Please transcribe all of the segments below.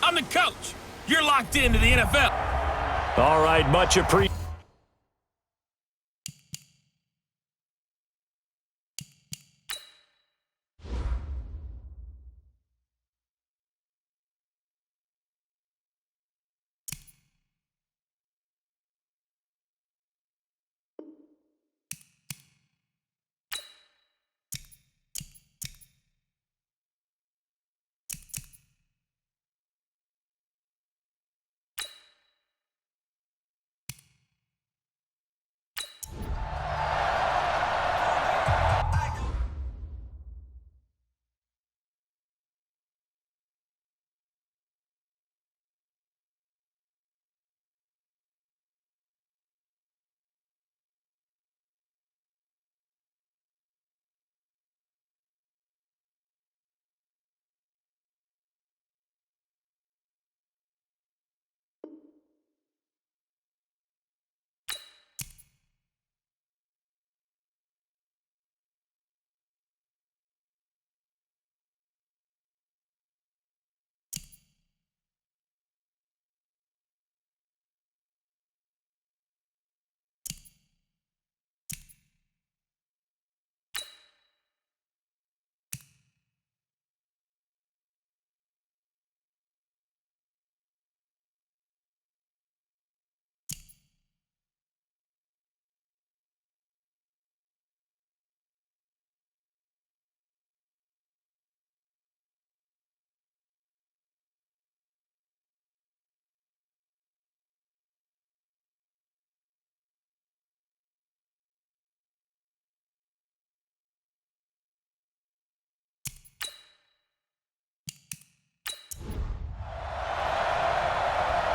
I'm the coach. You're locked into the NFL. All right, much appreciated.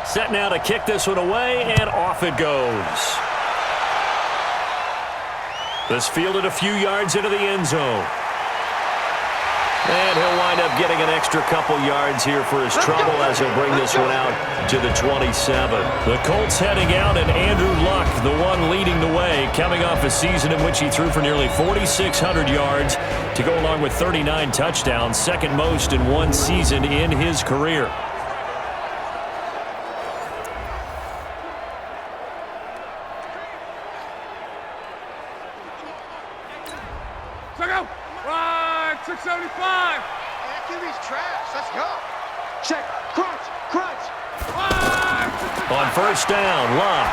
Set now to kick this one away, and off it goes. This fielded a few yards into the end zone. And he'll wind up getting an extra couple yards here for his trouble as he'll bring this one out to the 27. The Colts heading out, and Andrew Luck, the one leading the way, coming off a season in which he threw for nearly 4,600 yards to go along with 39 touchdowns, second most in one season in his career. Right, 675. QB's trash. Let's go. Check. Crunch. Crunch. On first down, Luck.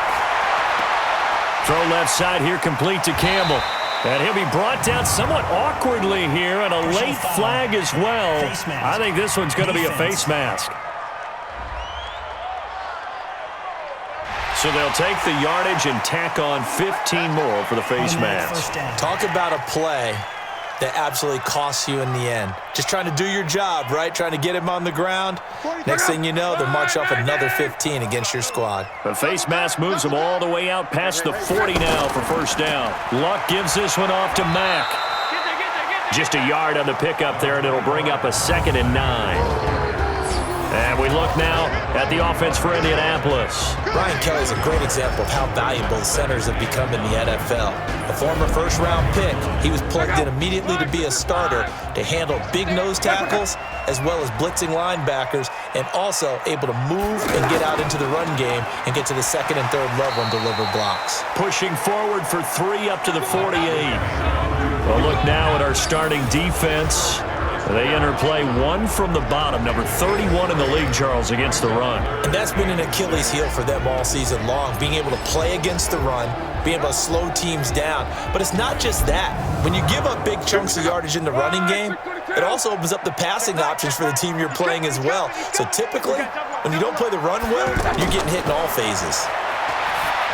Throw left side here, complete to Campbell. And he'll be brought down somewhat awkwardly here, and a late flag as well. I think this one's going to be a face mask. So they'll take the yardage and tack on 15 more for the face mask. Talk about a play that absolutely costs you in the end. Just trying to do your job, right? Trying to get him on the ground. Next thing you know, they'll march off another 15 against your squad. The face mask moves him all the way out past the 40 now for first down. Luck gives this one off to Mack. Just a yard on the pickup there, and it'll bring up a 2nd and 9. And we look now at the offense for Indianapolis. Brian Kelly's a great example of how valuable centers have become in the NFL. A former first-round pick, he was plugged in immediately to be a starter to handle big nose tackles as well as blitzing linebackers, and also able to move and get out into the run game and get to the 2nd and 3rd level and deliver blocks. Pushing forward for 3 up to the 48. Well, look now at our starting defense. They enter play one from the bottom, number 31 in the league, Charles, against the run. And that's been an Achilles heel for them all season long, being able to play against the run, being able to slow teams down. But it's not just that. When you give up big chunks of yardage in the running game, it also opens up the passing options for the team you're playing as well. So typically, when you don't play the run well, you're getting hit in all phases.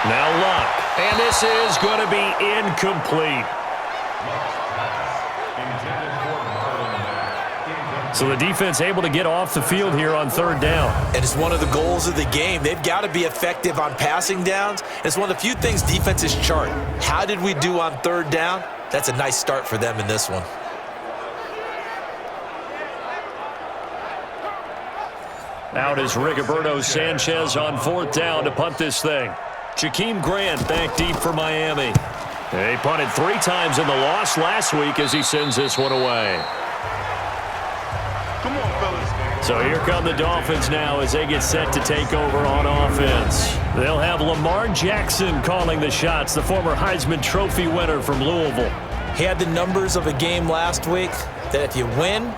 Now Luck, and this is going to be incomplete. So the defense able to get off the field here on 3rd down. And it's one of the goals of the game. They've got to be effective on passing downs. It's one of the few things defenses chart. How did we do on 3rd down? That's a nice start for them in this one. Out is Rigoberto Sanchez on 4th down to punt this thing. Jakeem Grant back deep for Miami. He punted 3 times in the loss last week as he sends this one away. Come on, fellas. So here come the Dolphins now as they get set to take over on offense. They'll have Lamar Jackson calling the shots, the former Heisman Trophy winner from Louisville. He had the numbers of a game last week that if you win,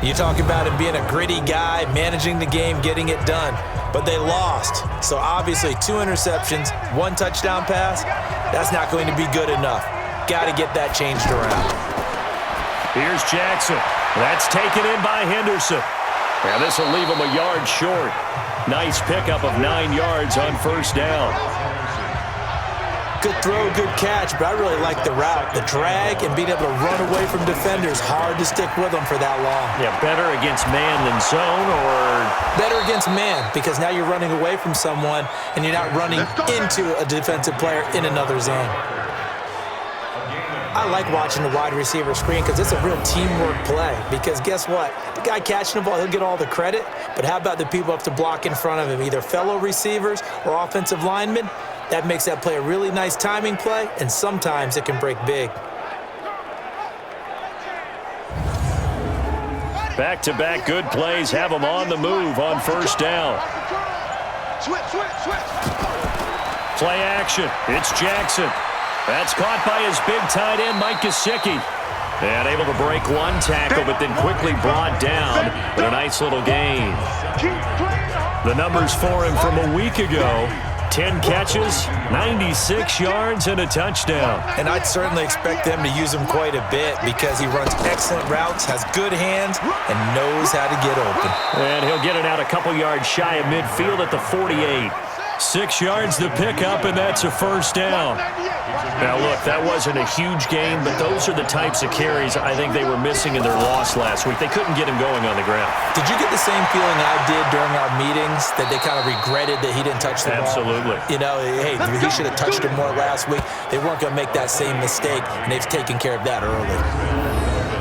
you talk about him being a gritty guy, managing the game, getting it done. But they lost. So obviously 2 interceptions, 1 touchdown pass, that's not going to be good enough. Got to get that changed around. Here's Jackson. That's taken in by Henderson. Now this will leave him a yard short. Nice pickup of 9 yards on first down. Good throw, good catch, but I really like the route. The drag and being able to run away from defenders, hard to stick with them for that long. Yeah, better against man than zone, or? Better against man, because now you're running away from someone and you're not running into a defensive player in another zone. I like watching the wide receiver screen because it's a real teamwork play. Because guess what? The guy catching the ball, he'll get all the credit, but how about the people who have to block in front of him, either fellow receivers or offensive linemen? That makes that play a really nice timing play, and sometimes it can break big. Back-to-back good plays have them on the move on first down. Switch. Play action. It's Jackson. That's caught by his big tight end, Mike Gesicki. And able to break 1 tackle, but then quickly brought down with a nice little gain. The numbers for him from a week ago: 10 catches, 96 yards, and a touchdown. And I'd certainly expect them to use him quite a bit because he runs excellent routes, has good hands, and knows how to get open. And he'll get it out a couple yards shy of midfield at the 48. 6 yards the pickup, and that's a first down. Now, look, that wasn't a huge game, but those are the types of carries I think they were missing in their loss last week. They couldn't get him going on the ground. Did you get the same feeling I did during our meetings, that they kind of regretted that he didn't touch the ball? Absolutely. You know, hey, he should have touched it more last week. They weren't going to make that same mistake, and they've taken care of that early.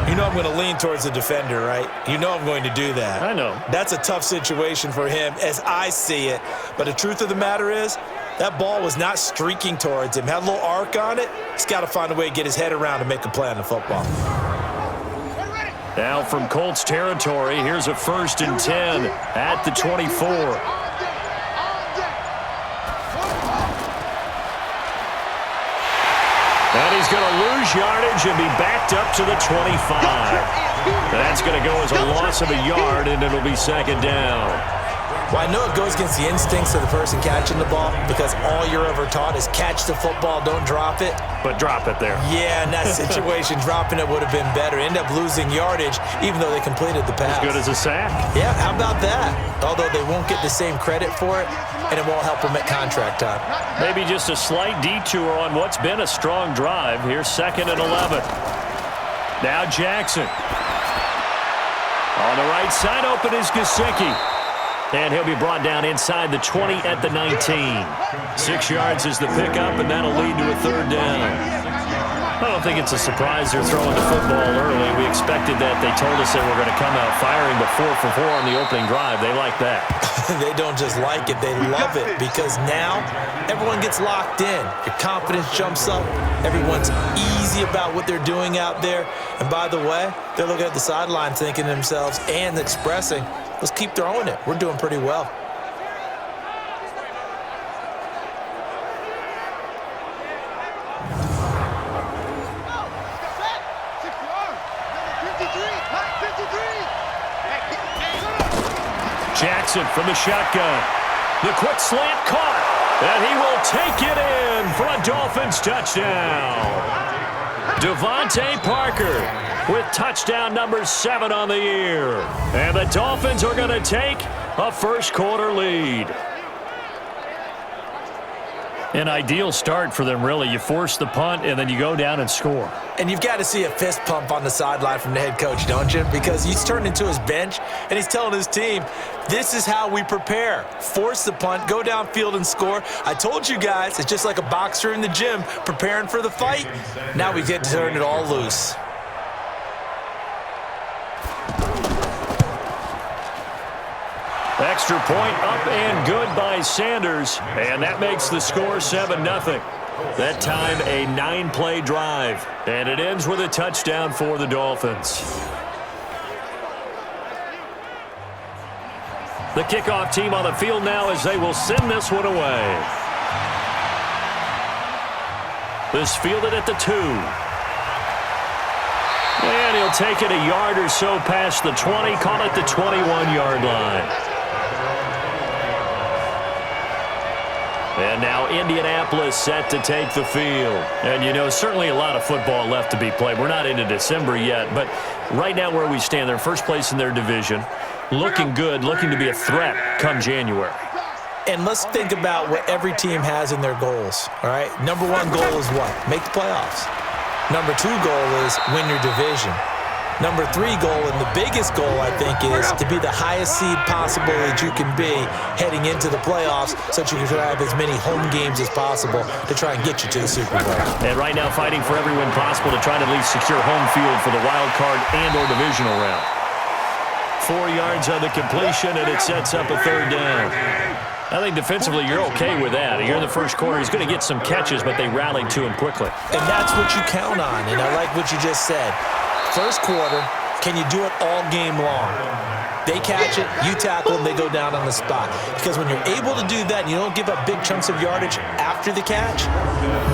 You know I'm going to lean towards the defender, right? You know I'm going to do that. I know. That's a tough situation for him as I see it. But the truth of the matter is, that ball was not streaking towards him. Had a little arc on it. He's got to find a way to get his head around and make a play on the football. Now from Colts territory, here's a 1st and 10 at the 24. And he's going to lose yardage and be backed up to the 25. That's going to go as a loss of a yard, and it'll be 2nd down. Well, I know it goes against the instincts of the person catching the ball because all you're ever taught is catch the football, don't drop it. But drop it there. Yeah, in that situation, dropping it would have been better. End up losing yardage, even though they completed the pass. As good as a sack. Yeah, how about that? Although they won't get the same credit for it, and it won't help them at contract time. Maybe just a slight detour on what's been a strong drive. Here's 2nd and 11. Now Jackson. On the right side, open is Gesicki. And he'll be brought down inside the 20 at the 19. 6 yards is the pickup, and that'll lead to a 3rd down. I don't think it's a surprise they're throwing the football early. We expected that. They told us they were going to come out firing, but 4 for 4 on the opening drive. They like that. They don't just like it, they love it, because now everyone gets locked in. Your confidence jumps up. Everyone's easy about what they're doing out there. And by the way, they're looking at the sideline thinking to themselves and expressing, let's keep throwing it. We're doing pretty well. Jackson from the shotgun. The quick slant caught, and he will take it in for a Dolphins touchdown. Devontae Parker with touchdown number 7 on the year. And the Dolphins are going to take a first-quarter lead. An ideal start for them, really. You force the punt, and then you go down and score. And you've got to see a fist pump on the sideline from the head coach, don't you? Because he's turned into his bench, and he's telling his team, this is how we prepare. Force the punt, go downfield and score. I told you guys, it's just like a boxer in the gym preparing for the fight. Now we get to turn it all loose. Extra point up and good by Sanders, and that makes the score 7-0. That time a 9-play drive, and it ends with a touchdown for the Dolphins. The kickoff team on the field now as they will send this one away. This fielded at the 2. And he'll take it a yard or so past the 20, call it the 21-yard line. And now Indianapolis set to take the field. And, you know, certainly a lot of football left to be played. We're not into December yet, but right now where we stand, they're first place in their division. Looking good, looking to be a threat come January. And let's think about what every team has in their goals, all right? Number 1 goal is what? Make the playoffs. Number 2 goal is win your division. Number 3 goal, and the biggest goal, I think, is to be the highest seed possible that you can be heading into the playoffs so that you can have as many home games as possible to try and get you to the Super Bowl. And right now fighting for every win possible to try to at least secure home field for the wild card and or divisional round. 4 yards on the completion, and it sets up a 3rd down. I think defensively you're okay with that. Here in the first quarter, he's going to get some catches, but they rallied to him quickly. And that's what you count on, and I like what you just said. First quarter, can you do it all game long? They catch it, you tackle them, they go down on the spot. Because when you're able to do that and you don't give up big chunks of yardage after the catch,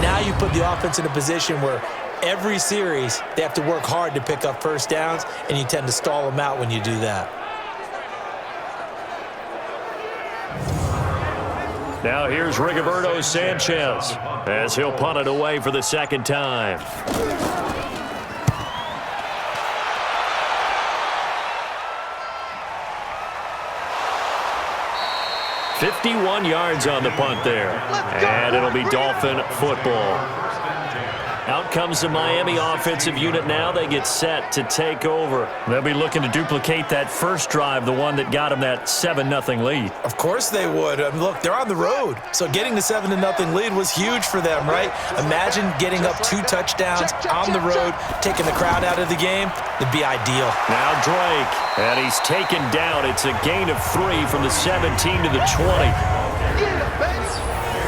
now you put the offense in a position where every series they have to work hard to pick up first downs, and you tend to stall them out when you do that. Now here's Rigoberto Sanchez as he'll punt it away for the 2nd time. 51 yards on the punt there. And it'll be Dolphin football. Out comes the Miami offensive unit now. They get set to take over. They'll be looking to duplicate that first drive, the one that got them that 7-0 lead. Of course they would. Look, they're on the road. So getting the 7-0 lead was huge for them, right? Imagine getting up 2 touchdowns on the road, taking the crowd out of the game. It'd be ideal. Now Drake, and he's taken down. It's a gain of 3 from the 17 to the 20.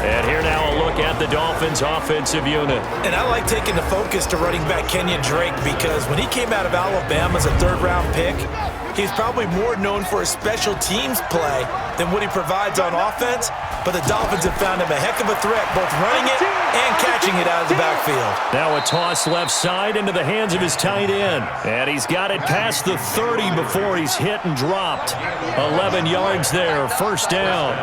And here now a look at the Dolphins offensive unit. And I like taking the focus to running back Kenyon Drake because when he came out of Alabama as a 3rd-round pick, he's probably more known for his special teams play than what he provides on offense. But the Dolphins have found him a heck of a threat, both running it and catching it out of the backfield. Now a toss left side into the hands of his tight end. And he's got it past the 30 before he's hit and dropped. 11 yards there, 1st down.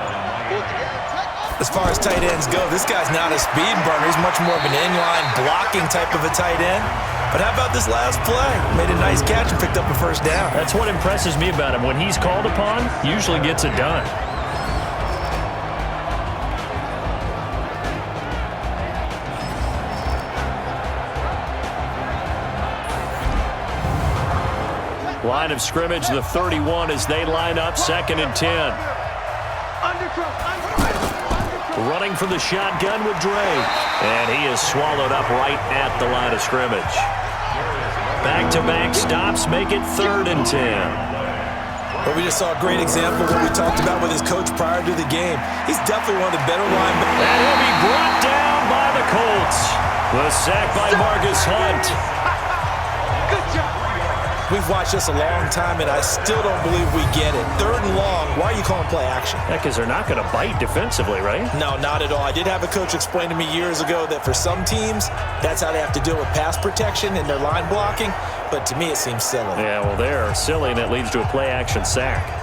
As far as tight ends go, this guy's not a speed burner. He's much more of an inline blocking type of a tight end. But how about this last play? Made a nice catch and picked up a 1st down. That's what impresses me about him. When he's called upon, usually gets it done. Line of scrimmage, the 31 as they line up, 2nd and 10. Running from the shotgun with Drake. And he is swallowed up right at the line of scrimmage. Back-to-back stops make it 3rd and 10. Well, we just saw a great example of what we talked about with his coach prior to the game. He's definitely one of the better linebackers. And he'll be brought down by the Colts. The sack by Marcus Hunt. Good job. We've watched this a long time, and I still don't believe we get it. 3rd and long, why are you calling play action? Yeah, because they're not going to bite defensively, right? No, not at all. I did have a coach explain to me years ago that for some teams, that's how they have to deal with pass protection and their line blocking, but to me it seems silly. Yeah, well, they're silly, and it leads to a play action sack.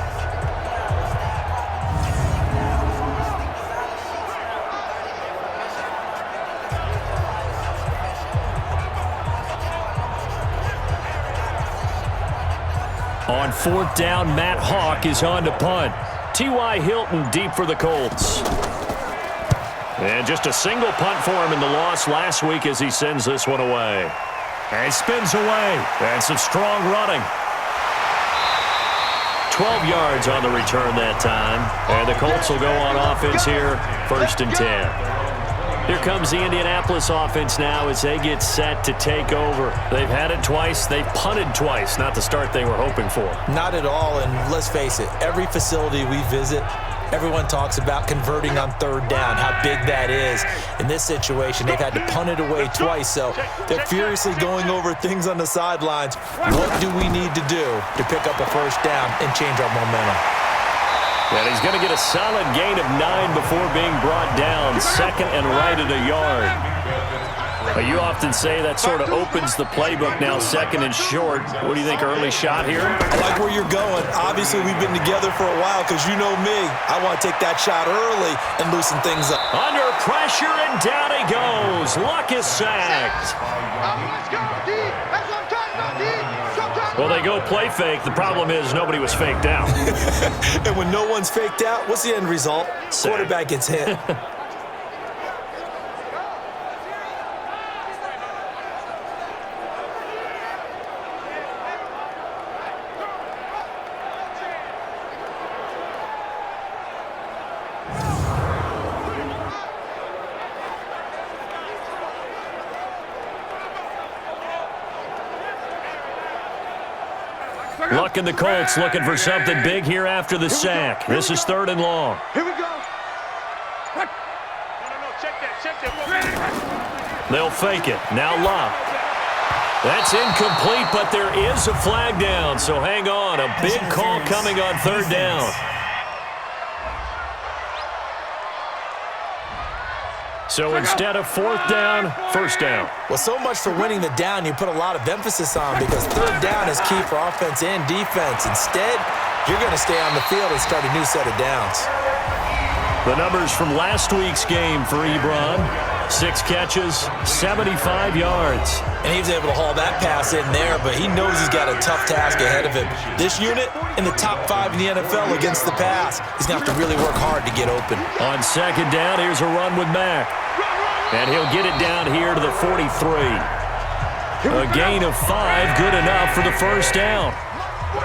On 4th down, Matt Hawk is on to punt. T.Y. Hilton deep for the Colts. And just a single punt for him in the loss last week as he sends this one away. And he spins away. And some strong running. 12 yards on the return that time. And the Colts will go on offense here, 1st and 10. Here comes the Indianapolis offense now as they get set to take over. They've had it twice. They've punted twice. Not the start they were hoping for. Not at all, and let's face it, every facility we visit, everyone talks about converting on 3rd down, how big that is. In this situation, they've had to punt it away twice, so they're furiously going over things on the sidelines. What do we need to do to pick up a 1st down and change our momentum? And he's going to get a solid gain of 9 before being brought down. Second and right at a yard. You often say that sort of opens the playbook now, second and short. What do you think, early shot here? I like where you're going. Obviously, we've been together for a while because you know me. I want to take that shot early and loosen things up. Under pressure, and down he goes. Luck is sacked. Let's go, D. That's what I'm talking about, D. Well, they go play fake. The problem is nobody was faked out. And when no one's faked out, what's the end result? Sack. Quarterback gets hit. Luck and the Colts looking for something big here after the sack. This is 3rd and long. Here we go. They'll fake it. Now Luck. That's incomplete, but there is a flag down, so hang on. A big call coming on 3rd down. So instead of 4th down, 1st down. Well, so much for winning the down you put a lot of emphasis on because 3rd down is key for offense and defense. Instead, you're going to stay on the field and start a new set of downs. The numbers from last week's game for Ebron. 6 catches, 75 yards. And he was able to haul that pass in there, but he knows he's got a tough task ahead of him. This unit in the top 5 in the NFL against the pass. He's going to have to really work hard to get open. On 2nd down, here's a run with Mack. And he'll get it down here to the 43. A gain of 5, good enough for the 1st down.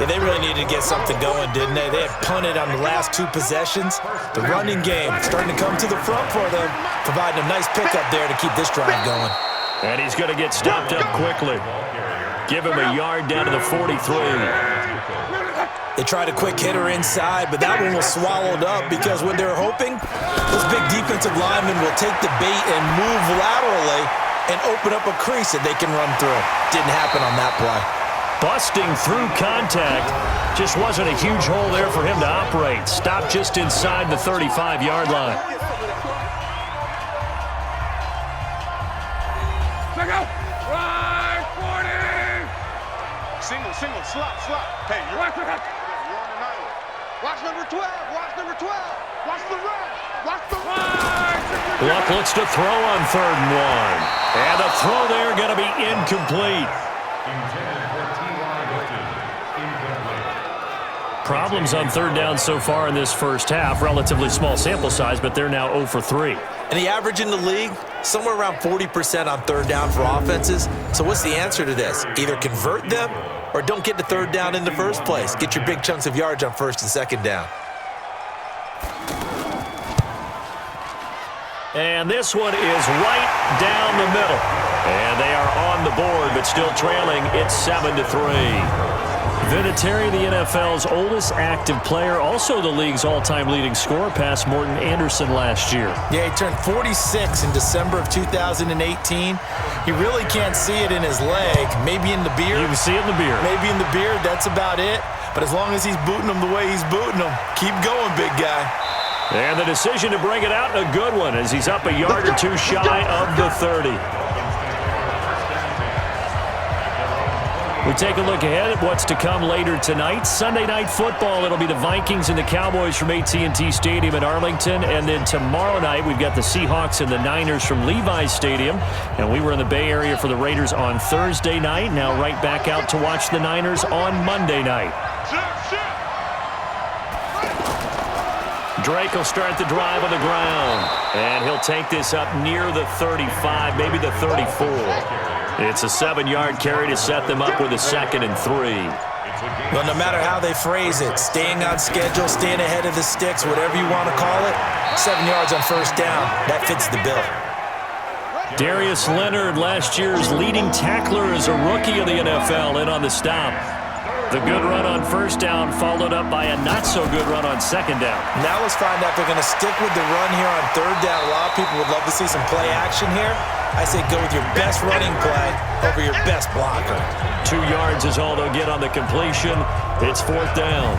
Yeah, they really needed to get something going, didn't they? They had punted on the last 2 possessions. The running game starting to come to the front for them, providing a nice pickup there to keep this drive going. And he's going to get stopped up quickly. Give him a yard down to the 43. They tried a quick hitter inside, but that one was swallowed up because what they're hoping, those big defensive linemen will take the bait and move laterally and open up a crease that they can run through. Didn't happen on that play. Busting through contact. Just wasn't a huge hole there for him to operate. Stopped just inside the 35-yard line. Check out. Right, 40. Single, slot. Hey, you're Watch it. on an island. Watch number 12. Watch number 12. Watch the run. Watch the run. Luck looks to throw on 3rd and 1. And the throw there going to be incomplete. Problems on 3rd down so far in this first half. Relatively small sample size, but they're now 0 for 3. And the average in the league, somewhere around 40% on 3rd down for offenses. So what's the answer to this? Either convert them or don't get to 3rd down in the first place. Get your big chunks of yards on 1st and 2nd down. And this one is right down the middle. And they are on the board, but still trailing. It's 7-3. Vinatieri, the NFL's oldest active player, also the league's all-time leading scorer, past Morton Anderson last year. Yeah, he turned 46 in December of 2018. He really can't see it in his leg, maybe in the beard. You can see it in the beard. Maybe in the beard, that's about it. But as long as he's booting them the way he's booting them, keep going, big guy. And the decision to bring it out, a good one, as he's up a yard or 2 shy of the 30. We take a look ahead at what's to come later tonight. Sunday Night Football, it'll be the Vikings and the Cowboys from AT&T Stadium in Arlington. And then tomorrow night, we've got the Seahawks and the Niners from Levi's Stadium. And we were in the Bay Area for the Raiders on Thursday night. Now right back out to watch the Niners on Monday night. Drake will start the drive on the ground. And he'll take this up near the 35, maybe the 34. It's a 7-yard carry to set them up with a 2nd and 3. Well, no matter how they phrase it, staying on schedule, staying ahead of the sticks, whatever you want to call it, 7 yards on 1st down, that fits the bill. Darius Leonard, last year's leading tackler as a rookie of the NFL, in on the stop. The good run on 1st down followed up by a not-so-good run on 2nd down. Now let's find out if they're going to stick with the run here on 3rd down. A lot of people would love to see some play action here. I say go with your best running play over your best blocker. 2 yards is all they'll get on the completion. It's 4th down.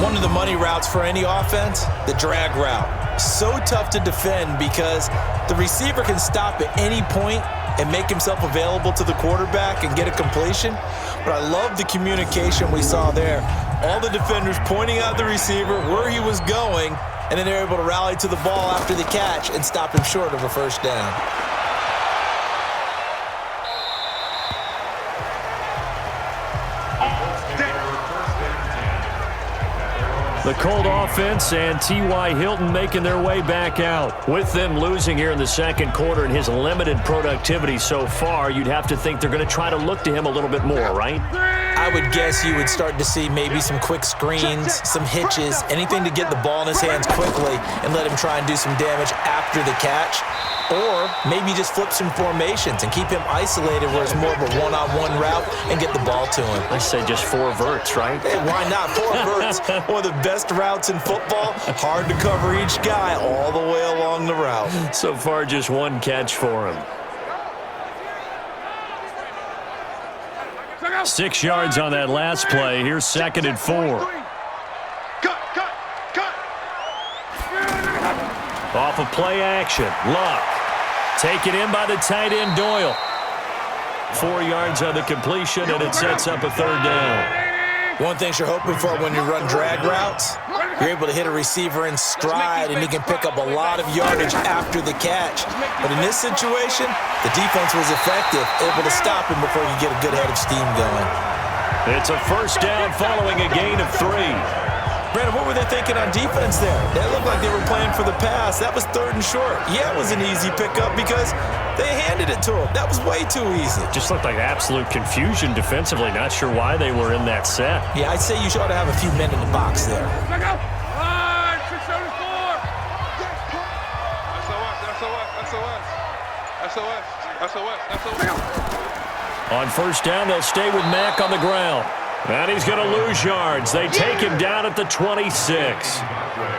One of the money routes for any offense, the drag route. So tough to defend because the receiver can stop at any point and make himself available to the quarterback and get a completion. But I love the communication we saw there. All the defenders pointing out the receiver, where he was going, and then they're able to rally to the ball after the catch and stop him short of a first down. The Colt offense and T.Y. Hilton making their way back out. With them losing here in the second quarter and his limited productivity so far, you'd have to think they're going to try to look to him a little bit more, right? I would guess you would start to see maybe some quick screens, some hitches, anything to get the ball in his hands quickly and let him try and do some damage after the catch. Or maybe just flip some formations and keep him isolated where it's more of a one-on-one route and get the ball to him. I say just 4 verts, right? Hey, why not? 4 verts, one of the best routes in football. Hard to cover each guy all the way along the route. So far, just 1 catch for him. 6 yards on that last play. Here's 2nd and 4. Off of play action. Luck. Taken in by the tight end, Doyle. 4 yards on the completion, and it sets up a 3rd down. One thing you're hoping for when you run drag routes, you're able to hit a receiver in stride, and he can pick up a lot of yardage after the catch. But in this situation, the defense was effective, able to stop him before he could get a good head of steam going. It's a 1st down following a gain of 3. Brandon, what were they thinking on defense there? That looked like they were playing for the pass. That was 3rd and short. Yeah, it was an easy pickup because they handed it to him. That was way too easy. Just looked like absolute confusion defensively. Not sure why they were in that set. Yeah, I'd say you ought to have a few men in the box there. Back up. 674. SOS. On 1st down, they'll stay with Mack on the ground. And he's going to lose yards. They take him down at the 26.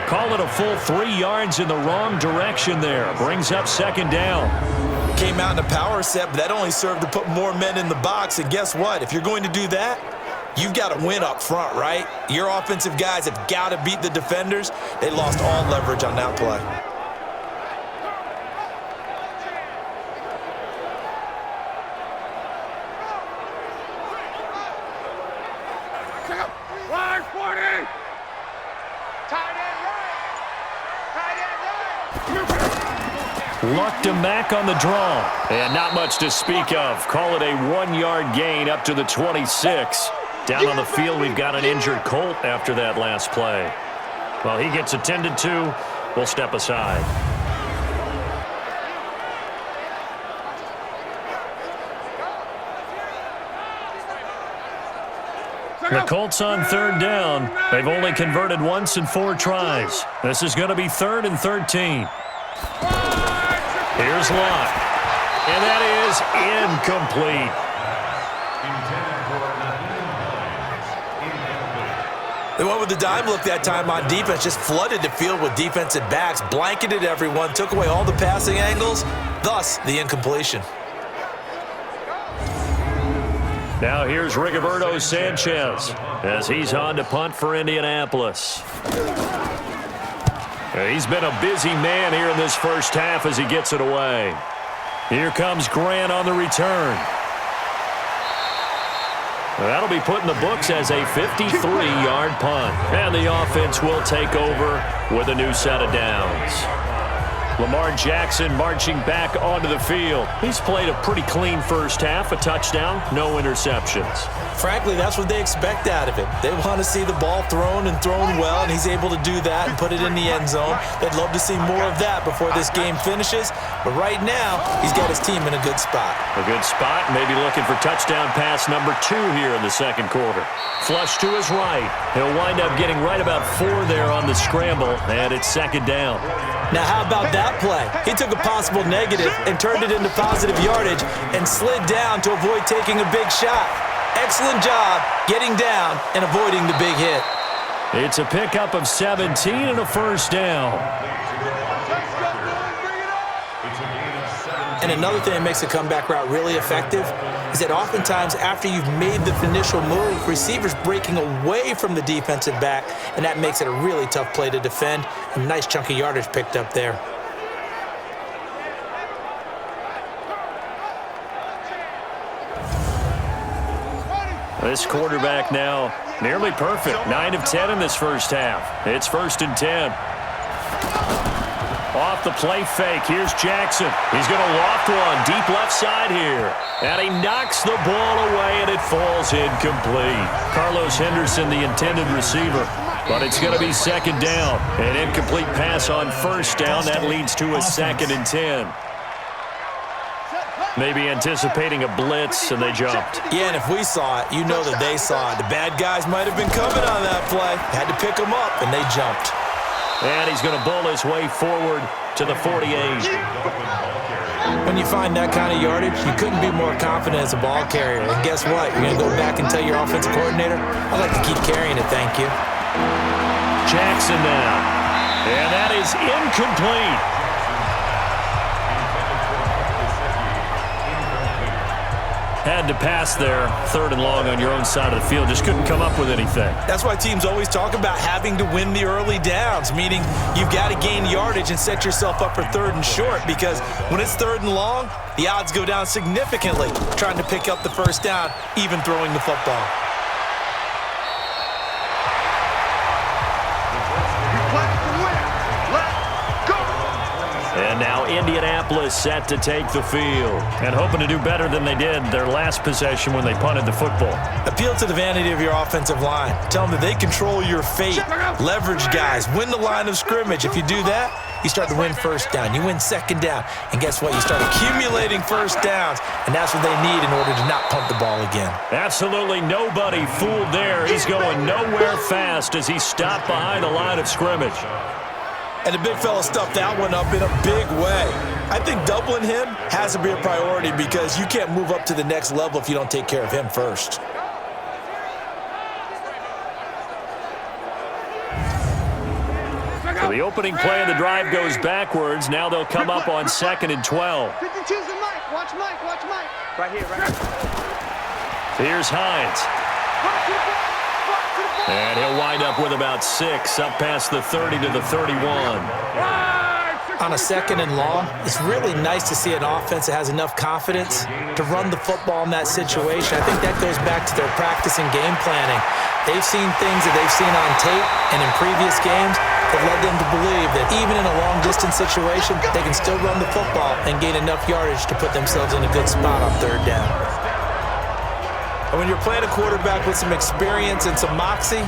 Call it a full 3 yards in the wrong direction there. Brings up 2nd down. Came out in a power set, but that only served to put more men in the box. And guess what? If you're going to do that, you've got to win up front, right? Your offensive guys have got to beat the defenders. They lost all leverage on that play. Luck to Mack on the draw. And not much to speak of. Call it a 1-yard gain up to the 26. Down on the field, we've got an injured Colt after that last play. Well, he gets attended to. We'll step aside. The Colts on 3rd down. They've only converted once in 4 tries. This is going to be 3rd and 13. Here's Luck. And that is incomplete. They went with the dime look that time on defense, just flooded the field with defensive backs, blanketed everyone, took away all the passing angles, thus the incompletion. Now here's Rigoberto Sanchez as he's on to punt for Indianapolis. He's been a busy man here in this first half as he gets it away. Here comes Grant on the return. That'll be put in the books as a 53-yard punt. And the offense will take over with a new set of downs. Lamar Jackson marching back onto the field. He's played a pretty clean first half, a touchdown, no interceptions. Frankly, that's what they expect out of him. They want to see the ball thrown and thrown well, and he's able to do that and put it in the end zone. They'd love to see more of that before this game finishes, but right now, he's got his team in a good spot. A good spot, maybe looking for touchdown pass number 2 here in the second quarter. Flush to his right. He'll wind up getting right about 4 there on the scramble, and it's 2nd down. Now, how about that play? He took a possible negative and turned it into positive yardage and slid down to avoid taking a big shot. Excellent job getting down and avoiding the big hit. It's a pickup of 17 and a 1st down. And another thing that makes a comeback route really effective is that oftentimes after you've made the initial move, receivers breaking away from the defensive back, and that makes it a really tough play to defend. A nice chunk of yardage picked up there. This quarterback now nearly perfect. 9 of 10 in this first half. It's 1st and 10. Off the play fake. Here's Jackson. He's going to loft one deep left side here. And he knocks the ball away, and it falls incomplete. Carlos Henderson, the intended receiver. But it's going to be 2nd down. An incomplete pass on 1st down. That leads to a 2nd and 10. Maybe anticipating a blitz, and they jumped. Yeah, and if we saw it, you know that they saw it. The bad guys might have been coming on that play. Had to pick them up, and they jumped. And he's going to bowl his way forward to the 48. When you find that kind of yardage, you couldn't be more confident as a ball carrier. And guess what? You're going to go back and tell your offensive coordinator, I'd like to keep carrying it, thank you. Jackson now. And that is incomplete. Had to pass there, 3rd and long on your own side of the field. Just couldn't come up with anything. That's why teams always talk about having to win the early downs, meaning you've got to gain yardage and set yourself up for 3rd and short, because when it's 3rd and long, the odds go down significantly trying to pick up the 1st down, even throwing the football. And now Indianapolis set to take the field and hoping to do better than they did their last possession when they punted the football. Appeal to the vanity of your offensive line. Tell them that they control your fate. Leverage guys. Win the line of scrimmage. If you do that, you start to win 1st down. You win 2nd down. And guess what? You start accumulating 1st downs, and that's what they need in order to not punt the ball again. Absolutely nobody fooled there. He's going nowhere fast as he stopped behind the line of scrimmage. And the big fella stuffed that one up in a big way. I think doubling him has to be a priority because you can't move up to the next level if you don't take care of him first. So the opening play of the drive goes backwards. Now they'll come up on 2nd and 12. 52's the Mike. Watch Mike. Watch Mike. Right here, right here. Here's Hines. And he'll wind up with about 6, up past the 30 to the 31. On a 2nd and long, it's really nice to see an offense that has enough confidence to run the football in that situation. I think that goes back to their practice and game planning. They've seen things that they've seen on tape and in previous games that led them to believe that even in a long-distance situation, they can still run the football and gain enough yardage to put themselves in a good spot on 3rd down. And when you're playing a quarterback with some experience and some moxie,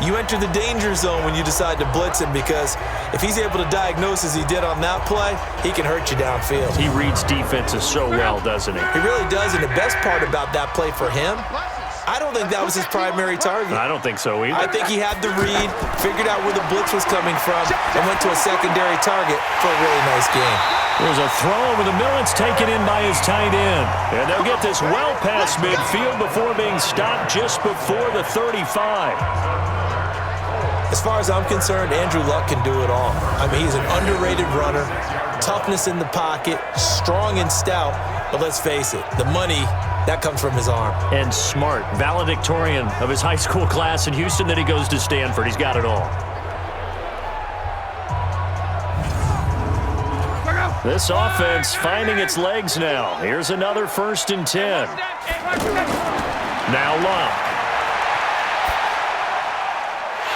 you enter the danger zone when you decide to blitz him, because if he's able to diagnose as he did on that play, he can hurt you downfield. He reads defenses so well, doesn't he? He really does, and the best part about that play for him, I don't think that was his primary target. I don't think so either. I think he had the read, figured out where the blitz was coming from, and went to a secondary target for a really nice game. There's a throw over the middle. It's taken in by his tight end. And they'll get this well past midfield before being stopped just before the 35. As far as I'm concerned, Andrew Luck can do it all. I mean, he's an underrated runner, toughness in the pocket, strong and stout, but let's face it, the money, that comes from his arm. And smart, valedictorian of his high school class in Houston, then he goes to Stanford. He's got it all. This offense finding its legs now. Here's another 1st and 10. Now Luck.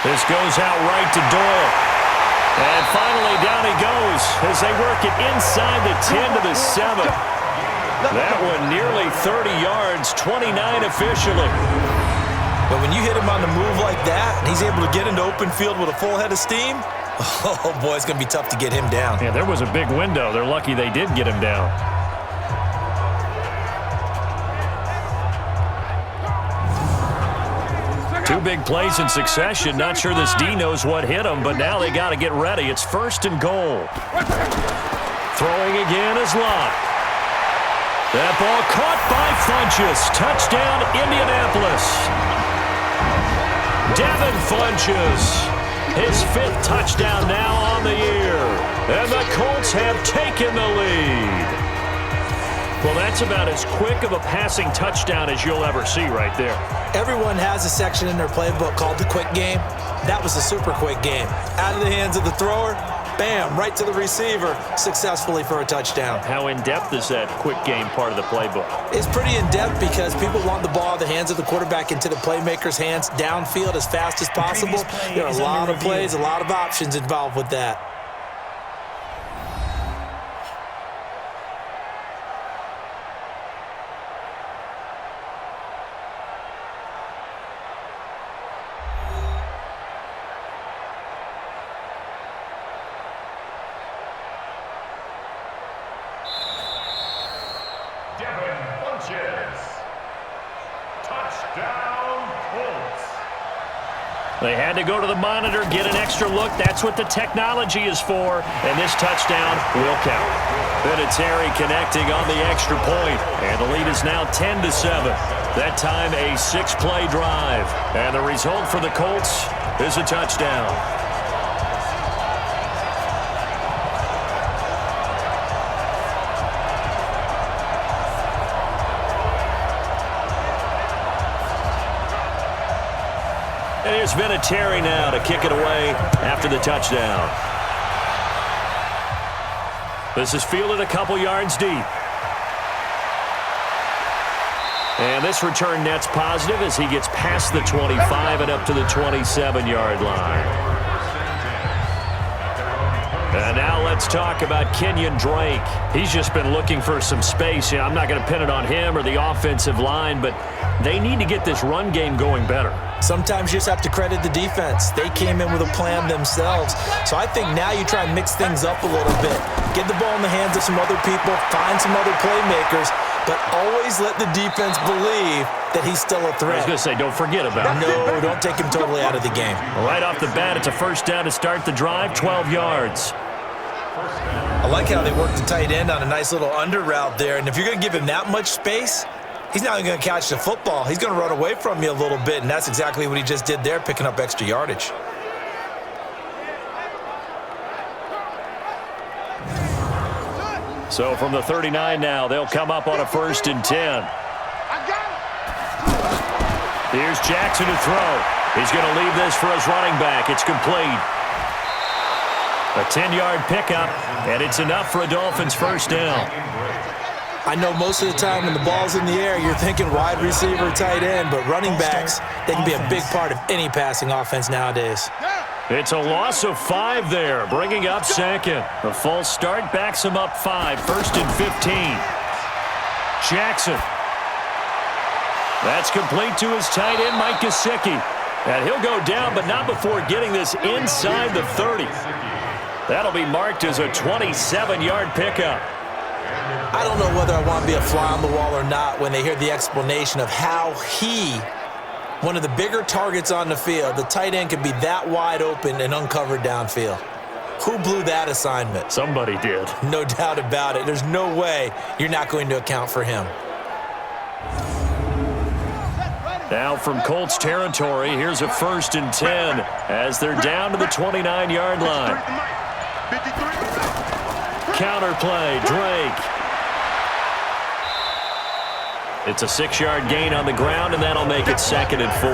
This goes out right to Doyle. And finally down he goes as they work it inside the 10 to the 7. That one nearly 30 yards, 29 officially. But when you hit him on the move like that, and he's able to get into open field with a full head of steam, oh boy, it's going to be tough to get him down. Yeah, there was a big window. They're lucky they did get him down. Two big plays in succession. Not sure this D knows what hit him, but now they got to get ready. It's 1st and goal. Throwing again is Luck. That ball caught by Funchess. Touchdown, Indianapolis. Devin Funchess. His 5th touchdown now on the year. And the Colts have taken the lead. Well, that's about as quick of a passing touchdown as you'll ever see right there. Everyone has a section in their playbook called the quick game. That was a super quick game. Out of the hands of the thrower, bam, right to the receiver, successfully for a touchdown. How in-depth is that quick game part of the playbook? It's pretty in-depth because people want the ball in the hands of the quarterback into the playmaker's hands downfield as fast as possible. There are a lot of plays, a lot of options involved with that. Touchdown, Colts. They had to go to the monitor, get an extra look. That's what the technology is for, and this touchdown will count. Vinatieri connecting on the extra point, and the lead is now 10-7. That time a 6-play drive, and the result for the Colts is a touchdown. And here's Vinatieri now to kick it away after the touchdown. This is fielded a couple yards deep. And this return net's positive as he gets past the 25 and up to the 27-yard line. And now let's talk about Kenyon Drake. He's just been looking for some space. I'm not going to pin it on him or the offensive line, but they need to get this run game going better. Sometimes you just have to credit the defense. They came in with a plan themselves. So I think now you try and mix things up a little bit. Get the ball in the hands of some other people, find some other playmakers, but always let the defense believe that he's still a threat. I was going to say, don't forget about him. No, don't take him totally out of the game. Right off the bat, it's a first down to start the drive, 12 yards. I like how they worked the tight end on a nice little under route there, and if you're going to give him that much space, he's not going to catch the football. He's going to run away from you a little bit, and that's exactly what he just did there, picking up extra yardage. So from the 39 now, they'll come up on a 1st and 10. Here's Jackson to throw. He's going to leave this for his running back. It's complete. A 10-yard pickup, and it's enough for a Dolphins first down. I know most of the time when the ball's in the air, you're thinking wide receiver, tight end, but running backs, they can be a big part of any passing offense nowadays. It's a loss of 5 there, bringing up second. The false start backs him up 5, 1st and 15. Jackson. That's complete to his tight end, Mike Gesicki. And he'll go down, but not before getting this inside the 30. That'll be marked as a 27-yard pickup. I don't know whether I want to be a fly on the wall or not when they hear the explanation of how one of the bigger targets on the field, the tight end could be that wide open and uncovered downfield. Who blew that assignment? Somebody did. No doubt about it. There's no way you're not going to account for him. Now from Colts territory, here's a 1st and 10 as they're down to the 29-yard line. Counter play, Drake. It's a 6-yard gain on the ground, and that'll make it 2nd and 4.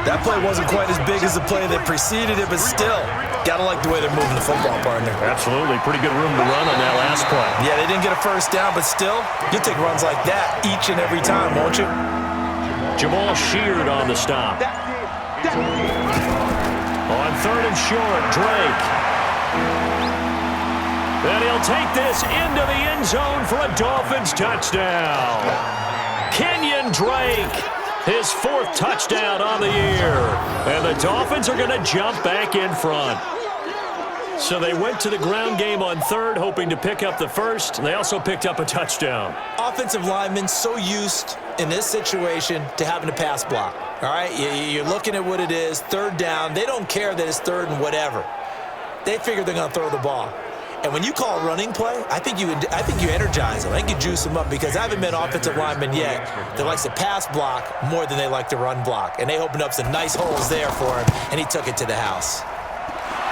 That play wasn't quite as big as the play that preceded it, but still, got to like the way they're moving the football, partner. Absolutely. Pretty good room to run on that last play. Yeah, they didn't get a first down, but still, you'll take runs like that each and every time, won't you? Jamal Sheard on the stop. On 3rd and short, Drake. And he'll take this into the end zone for a Dolphins touchdown. Kenyon Drake, his 4th touchdown on the year. And the Dolphins are going to jump back in front. So they went to the ground game on 3rd, hoping to pick up the 1st. They also picked up a touchdown. Offensive linemen so used in this situation to having to pass block. All right, you're looking at what it is, 3rd down. They don't care that it's 3rd and whatever. They figure they're going to throw the ball. And when you call a running play, I think you energize them. I think you juice them up because I haven't met an offensive lineman yet that likes to pass block more than they like to run block. And they opened up some nice holes there for him, and he took it to the house.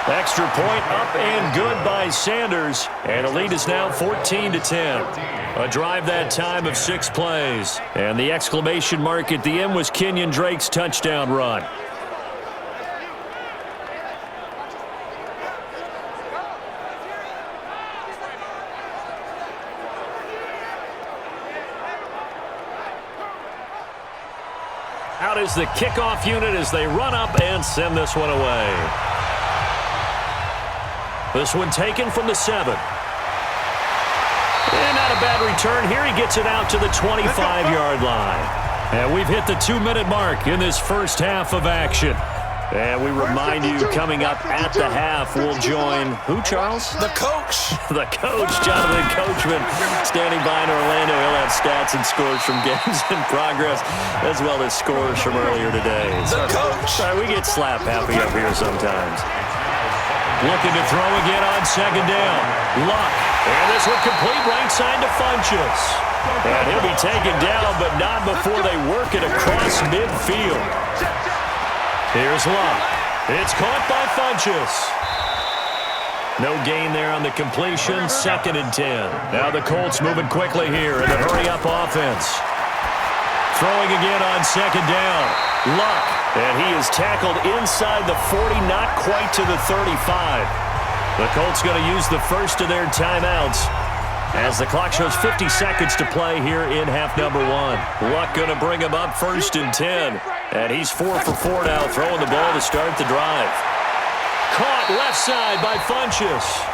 Extra point up and good by Sanders. And the lead is now 14-10. A drive that time of 6 plays. And the exclamation mark at the end was Kenyon Drake's touchdown run. Out is the kickoff unit as they run up and send this one away. This one taken from the 7. And not a bad return here. He gets it out to the 25-yard line. And we've hit the 2-minute mark in this first half of action. And we remind you, coming up at the half, we'll join who, Charles? The coach. The coach, Jonathan Coachman, standing by in Orlando. He'll have stats and scores from games in progress, as well as scores from earlier today. The coach. Sorry, we get slap happy up here sometimes. Looking to throw again on second down. Luck. And this one complete right side to Funchess. And he'll be taken down, but not before they work it across midfield. Here's Luck. It's caught by Funchess. No gain there on the completion. 2nd and 10. Now the Colts moving quickly here in the hurry-up offense. Throwing again on second down. Luck. And he is tackled inside the 40, not quite to the 35. The Colts going to use the first of their timeouts as the clock shows 50 seconds to play here in half number 1. Luck going to bring him up 1st and 10. And he's 4 for 4 now, throwing the ball to start the drive. Caught left side by Funchess.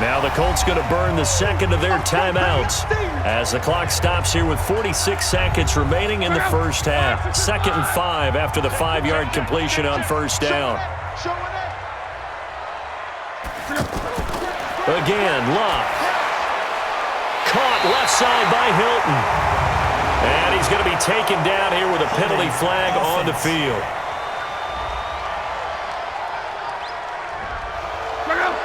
Now the Colts going to burn the second of their timeouts as the clock stops here with 46 seconds remaining in the first half. 2nd and 5 after the 5-yard completion on first down. Again, Luck. Caught left side by Hilton. And he's going to be taken down here with a penalty flag on the field.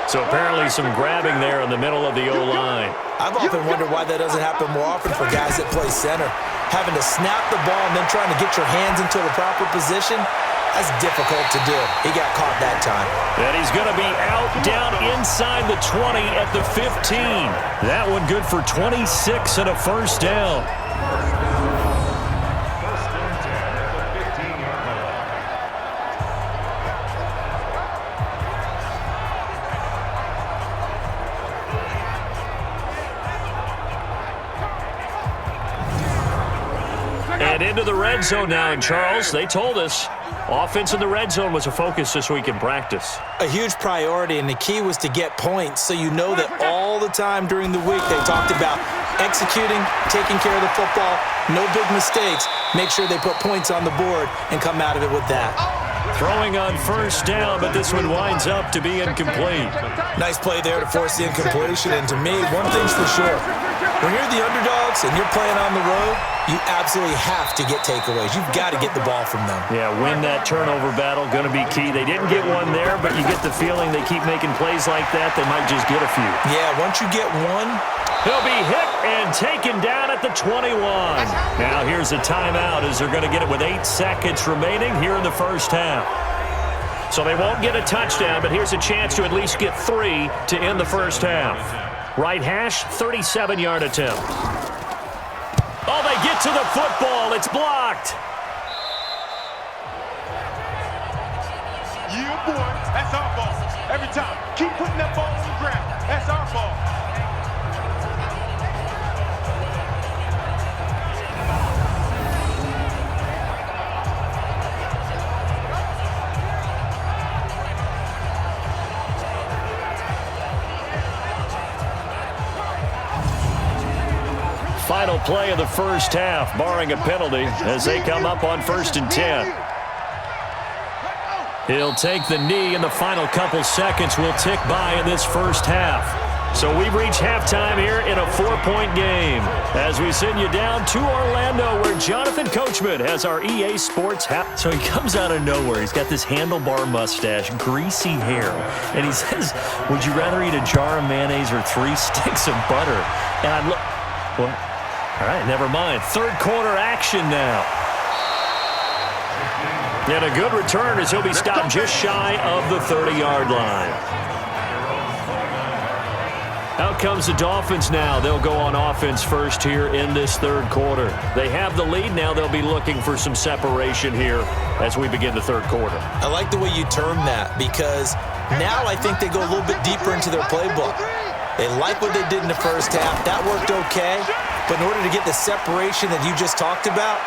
So apparently some grabbing there in the middle of the O-line. I've often wondered why that doesn't happen more often for guys that play center. Having to snap the ball and then trying to get your hands into the proper position, that's difficult to do. He got caught that time. And he's going to be out down inside the 20 at the 15. That one good for 26 and a first down. And into the red zone now, and Charles, they told us offense in the red zone was a focus this week in practice. A huge priority, and the key was to get points, so you know that all the time during the week they talked about executing, taking care of the football, no big mistakes, make sure they put points on the board and come out of it with that. Throwing on first down, but this one winds up to be incomplete. Nice play there to force the incompletion, and to me, one thing's for sure. When you're the underdogs and you're playing on the road, you absolutely have to get takeaways. You've got to get the ball from them. Yeah, win that turnover battle, going to be key. They didn't get one there, but you get the feeling they keep making plays like that, they might just get a few. Yeah, once you get one, he'll be hit and taken down at the 21. Now here's a timeout as they're going to get it with 8 seconds remaining here in the first half. So they won't get a touchdown, but here's a chance to at least get 3 to end the first half. Right hash, 37-yard attempt. Oh, they get to the football. It's blocked. Yeah, boy. That's our ball. Every time. Keep putting that ball on the ground. That's our ball. Final play of the first half, barring a penalty, as they come up on 1st and 10. He'll take the knee, and the final couple seconds will tick by in this first half. So we've reached halftime here in a 4-point game as we send you down to Orlando, where Jonathan Coachman has our EA Sports hat. So he comes out of nowhere. He's got this handlebar mustache, greasy hair, and he says, would you rather eat a jar of mayonnaise or 3 sticks of butter? And I look, what? All right, never mind. Third quarter action now. And a good return as he'll be stopped just shy of the 30-yard line. Out comes the Dolphins now. They'll go on offense first here in this third quarter. They have the lead. Now they'll be looking for some separation here as we begin the third quarter. I like the way you term that because now I think they go a little bit deeper into their playbook. They like what they did in the first half. That worked okay. But in order to get the separation that you just talked about,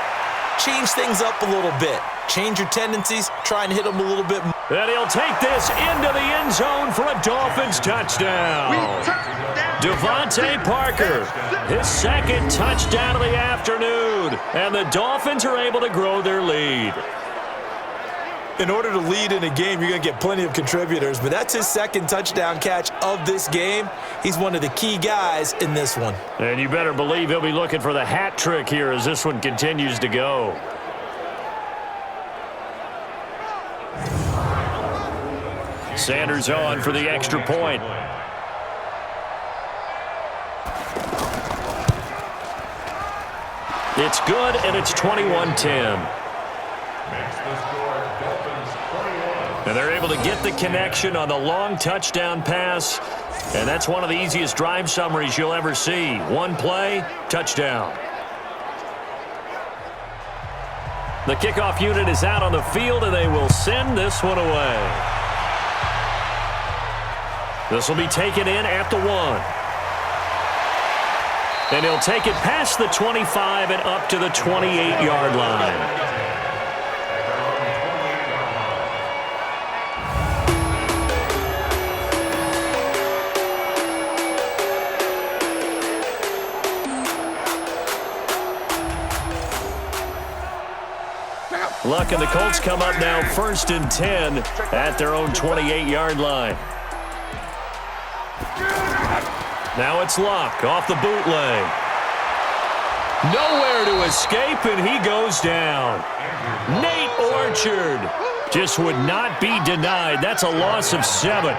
change things up a little bit. Change your tendencies. Try and hit them a little bit more. And he'll take this into the end zone for a Dolphins touchdown. Devontae Parker, his second touchdown of the afternoon. And the Dolphins are able to grow their lead. In order to lead in a game, you're going to get plenty of contributors, but that's his second touchdown catch of this game. He's one of the key guys in this one. And you better believe he'll be looking for the hat trick here as this one continues to go. Sanders on for the extra point. It's good, and it's 21-10. And they're able to get the connection on the long touchdown pass. And that's one of the easiest drive summaries you'll ever see. One play, touchdown. The kickoff unit is out on the field, and they will send this one away. This will be taken in at the 1. And he'll take it past the 25 and up to the 28-yard line. Luck and the Colts come up now 1st and 10 at their own 28-yard line. Now it's Luck off the bootleg. Nowhere to escape, and he goes down. Nate Orchard just would not be denied. That's a loss of 7.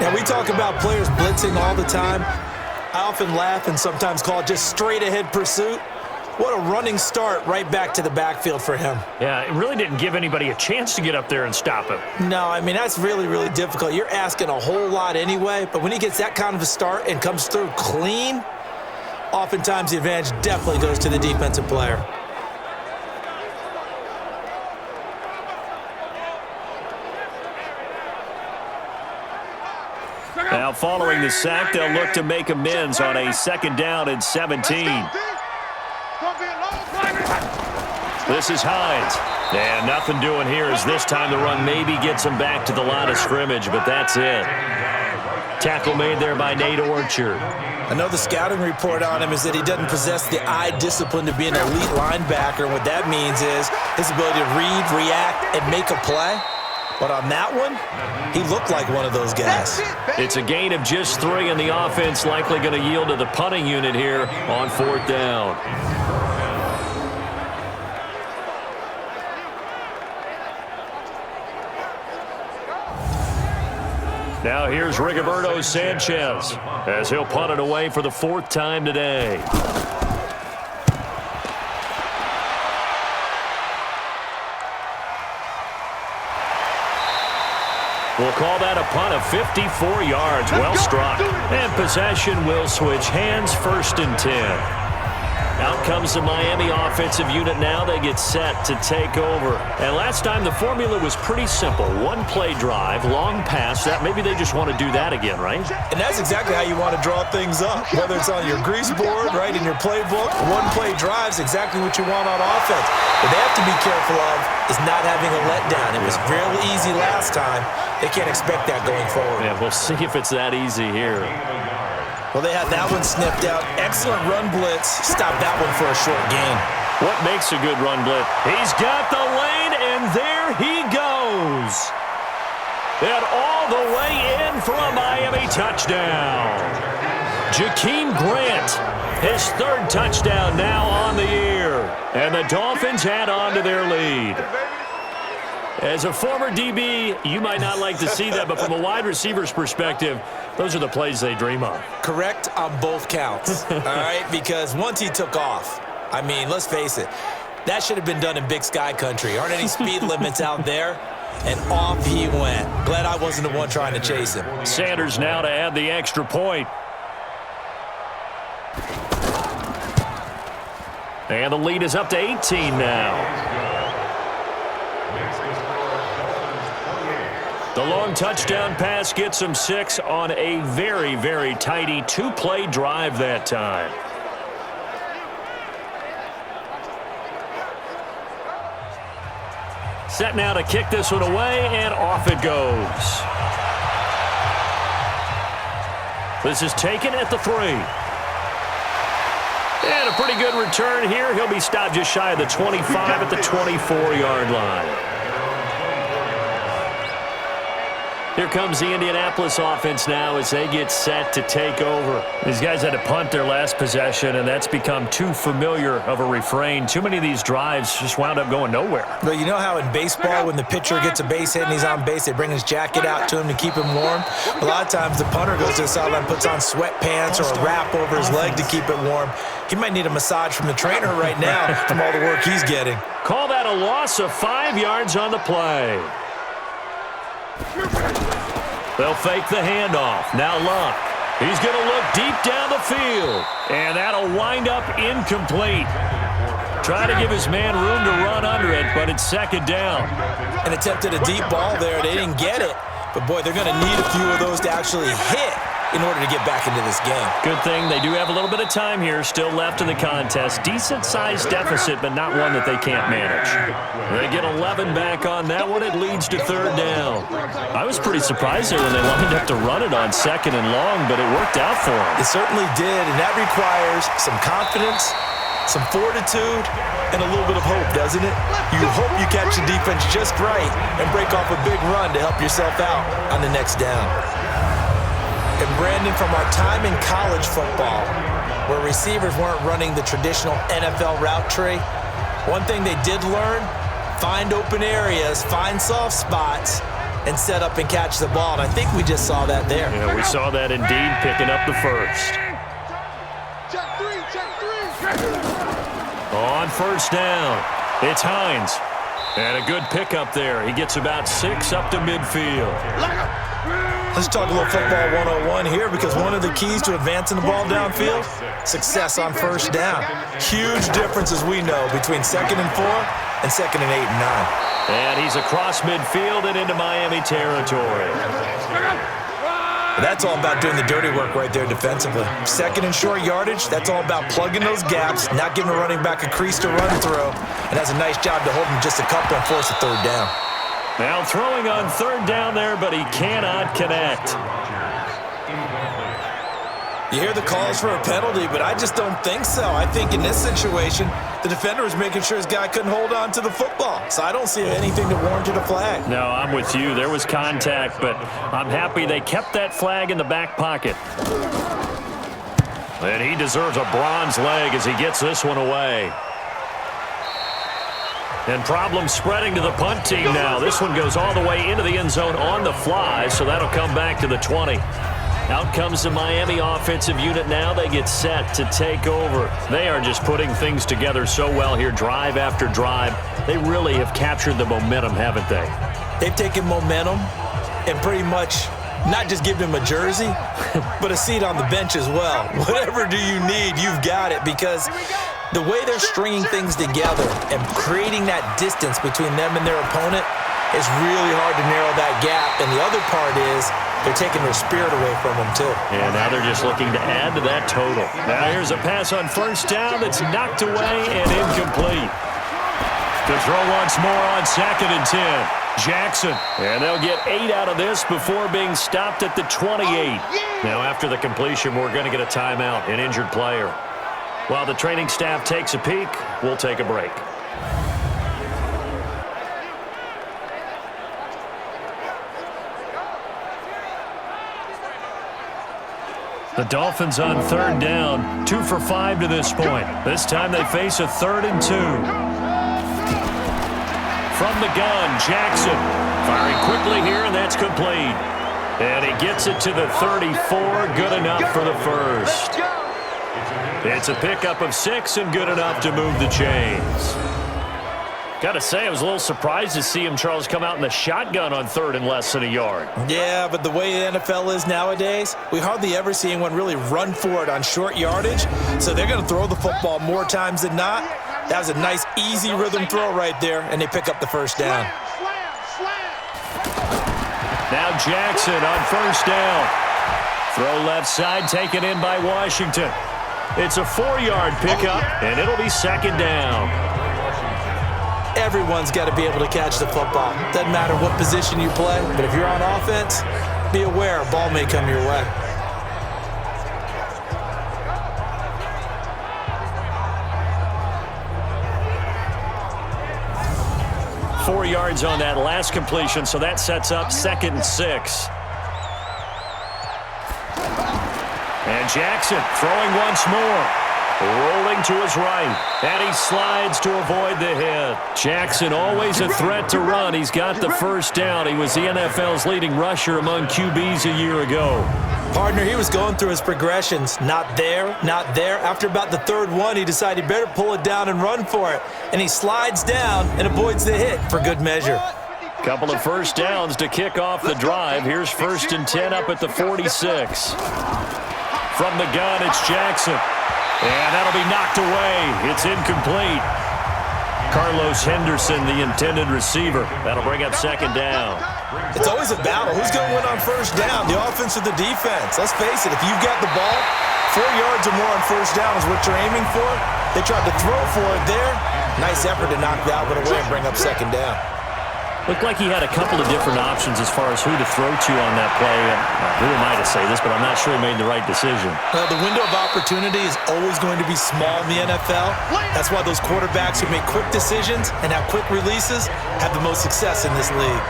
Now, we talk about players blitzing all the time. I often laugh and sometimes call it just straight-ahead pursuit. What a running start right back to the backfield for him. Yeah, it really didn't give anybody a chance to get up there and stop him. No, I mean, that's really, really difficult. You're asking a whole lot anyway, but when he gets that kind of a start and comes through clean, oftentimes the advantage definitely goes to the defensive player. Now, following the sack, they'll look to make amends on a 2nd down and 17. This is Hines. And nothing doing here as this time the run maybe gets him back to the line of scrimmage, but that's it. Tackle made there by Nate Orchard. I know the scouting report on him is that he doesn't possess the eye discipline to be an elite linebacker. And what that means is his ability to read, react, and make a play. But on that one, he looked like one of those guys. It's a gain of just 3, and the offense likely going to yield to the punting unit here on 4th down. Now here's Rigoberto Sanchez as he'll punt it away for the 4th time today. We'll call that a punt of 54 yards. Well struck. And possession will switch hands, 1st and 10. Out comes the Miami offensive unit now. They get set to take over. And last time the formula was pretty simple. 1-play drive, long pass. That maybe they just want to do that again, right? And that's exactly how you want to draw things up. Whether it's on your grease board, right, in your playbook, 1-play drive's exactly what you want on offense. What they have to be careful of is not having a letdown. It was real easy last time. They can't expect that going forward. Yeah, we'll see if it's that easy here. Well, they had that one sniffed out. Excellent run blitz. Stop that one for a short gain. What makes a good run blitz? He's got the lane, and there he goes. And all the way in for a Miami touchdown. Jakeem Grant, his 3rd touchdown now on the year. And the Dolphins add on to their lead. As a former DB, you might not like to see that, but from a wide receiver's perspective, those are the plays they dream of. Correct on both counts, all right? Because once he took off, I mean, let's face it, That should have been done in Big Sky country. Aren't any speed limits out there? And off he went. Glad I wasn't the one trying to chase him. Sanders now to add the extra point. And the lead is up to 18 now. The long touchdown pass gets him 6 on a very, very tidy 2-play drive that time. Set now to kick this one away, and off it goes. This is taken at the 3. And a pretty good return here. He'll be stopped just shy of the 25 at the 24-yard line. Here comes the Indianapolis offense now as they get set to take over. These guys had to punt their last possession, and that's become too familiar of a refrain. Too many of these drives just wound up going nowhere. Well, you know how in baseball when the pitcher gets a base hit and he's on base, they bring his jacket out to him to keep him warm? A lot of times the punter goes to the sideline, puts on sweatpants or a wrap over his leg to keep it warm. He might need a massage from the trainer right now from all the work he's getting. Call that a loss of 5 yards on the play. They'll fake the handoff. Now Luck. He's going to look deep down the field. And that'll wind up incomplete. Trying to give his man room to run under it, but it's second down. And attempted a deep ball there. They didn't get it. But, boy, they're going to need a few of those to actually hit in order to get back into this game. Good thing they do have a little bit of time here still left in the contest. Decent-sized deficit, but not one that they can't manage. They get 11 back on that one. It leads to third down. I was pretty surprised there when they lined up to run it on second and long, but it worked out for them. It certainly did, and that requires some confidence, some fortitude, and a little bit of hope, doesn't it? You hope you catch the defense just right and break off a big run to help yourself out on the next down. And Brandon, from our time in college football, where receivers weren't running the traditional NFL route tree, one thing they did learn, find open areas, find soft spots, and set up and catch the ball. And I think we just saw that there. Yeah, we saw that indeed, picking up the first. On first down, it's Hines. And a good pickup there. He gets about 6 up to midfield. Let's talk a little football 101 here, because one of the keys to advancing the ball downfield, success on first down. Huge difference, as we know, between 2nd and 4 and 2nd and 8 and 9. And he's across midfield and into Miami territory. That's all about doing the dirty work right there defensively. 2nd and short yardage, that's all about plugging those gaps, not giving a running back a crease to run through, and has a nice job to hold him just a couple and force a third down. Now throwing on third down there, but he cannot connect. You hear the calls for a penalty, but I just don't think so. I think in this situation, the defender was making sure his guy couldn't hold on to the football. So I don't see anything to warrant a flag. No, I'm with you. There was contact, but I'm happy they kept that flag in the back pocket. And he deserves a bronze leg as he gets this one away. And problems spreading to the punt team now. This one goes all the way into the end zone on the fly, so that'll come back to the 20. Out comes the Miami offensive unit now. They get set to take over. They are just putting things together so well here, drive after drive. They really have captured the momentum, haven't they? They've taken momentum and pretty much not just given him a jersey, but a seat on the bench as well. Whatever do you need, you've got it, because the way they're stringing things together and creating that distance between them and their opponent is really hard to narrow that gap. And the other part is they're taking their spirit away from them, too. And now they're just looking to add to that total. Now here's a pass on first down that's knocked away and incomplete. To throw once more on 2nd and 10. Jackson. And they'll get 8 out of this before being stopped at the 28. Now after the completion, we're going to get a timeout, an injured player. While the training staff takes a peek, we'll take a break. The Dolphins on third down, 2 for 5 to this point. This time they face a 3rd and 2. From the gun, Jackson firing quickly here, and that's complete. And he gets it to the 34, good enough for the first. It's a pickup of 6 and good enough to move the chains. Gotta say, I was a little surprised to see him, Charles, come out in the shotgun on third and less than a yard. Yeah, but the way the NFL is nowadays, we hardly ever see anyone really run for it on short yardage. So they're going to throw the football more times than not. That was a nice, easy rhythm throw right there, and they pick up the first down. Now Jackson on first down. Throw left side, taken in by Washington. It's a 4-yard pickup, and it'll be second down. Everyone's got to be able to catch the football. Doesn't matter what position you play, but if you're on offense, be aware a ball may come your way. Four yards on that last completion, so that sets up 2nd and 6. And Jackson throwing once more. Rolling to his right, and he slides to avoid the hit. Jackson always a threat to run. He's got the first down. He was the NFL's leading rusher among QBs a year ago. Partner, he was going through his progressions. Not there, not there. After about the third one, he decided he better pull it down and run for it. And he slides down and avoids the hit for good measure. Couple of first downs to kick off the drive. Here's 1st and 10 up at the 46. From the gun, it's Jackson. And that'll be knocked away. It's incomplete. Carlos Henderson, the intended receiver. That'll bring up 2nd down. It's always a battle. Who's going to win on first down, the offense or the defense? Let's face it, if you've got the ball, 4 yards or more on first down is what you're aiming for. They tried to throw for it there. Nice effort to knock that one away and bring up 2nd down. Looked like he had a couple of different options as far as who to throw to on that play. And who am I to say this, but I'm not sure he made the right decision. Well, the window of opportunity is always going to be small in the NFL. That's why those quarterbacks who make quick decisions and have quick releases have the most success in this league.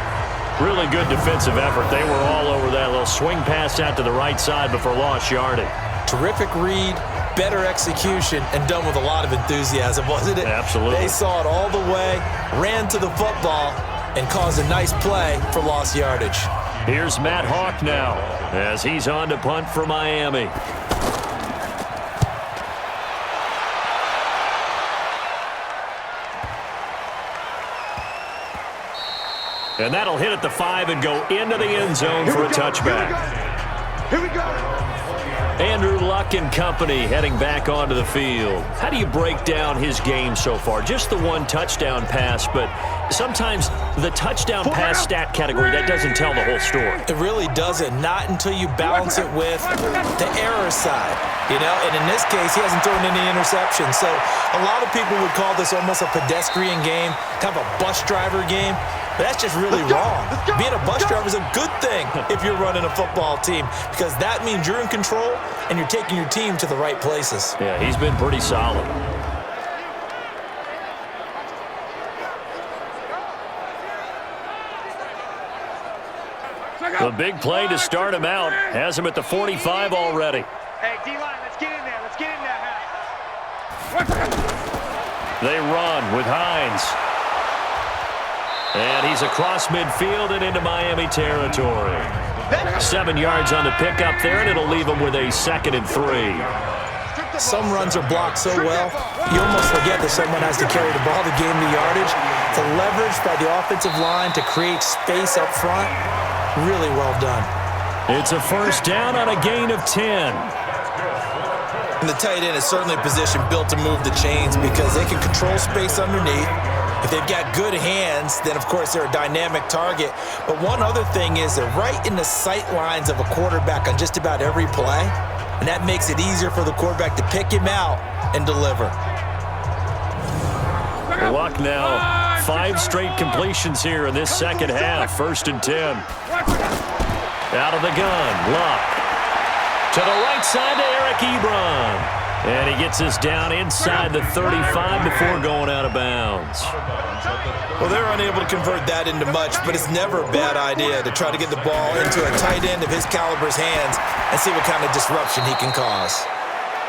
Really good defensive effort. They were all over that little swing pass out to the right side before lost yardage. Terrific read, better execution, and done with a lot of enthusiasm, wasn't it? Absolutely. They saw it all the way, ran to the football, and caused a nice play for lost yardage. Here's Matt Hawk now as he's on to punt for Miami. And that'll hit at the 5 and go into the end zone for a touchback. Here we go. Andrew Luck and company heading back onto the field. How do you break down his game so far? Just the one touchdown pass, but sometimes the touchdown pass stat category, that doesn't tell the whole story. It really doesn't. Not until you balance it with the error side. You know, and in this case, he hasn't thrown any interceptions. So a lot of people would call this almost a pedestrian game, kind of a bus driver game. But that's just really wrong. Being a bus driver is a good thing if you're running a football team because that means you're in control and you're taking your team to the right places. Yeah, he's been pretty solid. The big play to start him out has him at the 45 already. Hey, D-line, let's get in there. Let's get in there. They run with Hines. And he's across midfield and into Miami territory. 7 yards on the pickup there, and it'll leave him with a 2nd and 3. Some runs are blocked so well, you almost forget that someone has to carry the ball to gain the yardage. The leverage by the offensive line to create space up front, really well done. It's a first down on a gain of 10. And the tight end is certainly a position built to move the chains because they can control space underneath. If they've got good hands, then, of course, they're a dynamic target. But one other thing is they're right in the sight lines of a quarterback on just about every play, and that makes it easier for the quarterback to pick him out and deliver. Luck now, 5 straight completions here in this second half. 1st and 10. Out of the gun, Luck. To the right side to Eric Ebron. And he gets us down inside the 35 before going out of bounds. Well, they're unable to convert that into much, but it's never a bad idea to try to get the ball into a tight end of his caliber's hands and see what kind of disruption he can cause.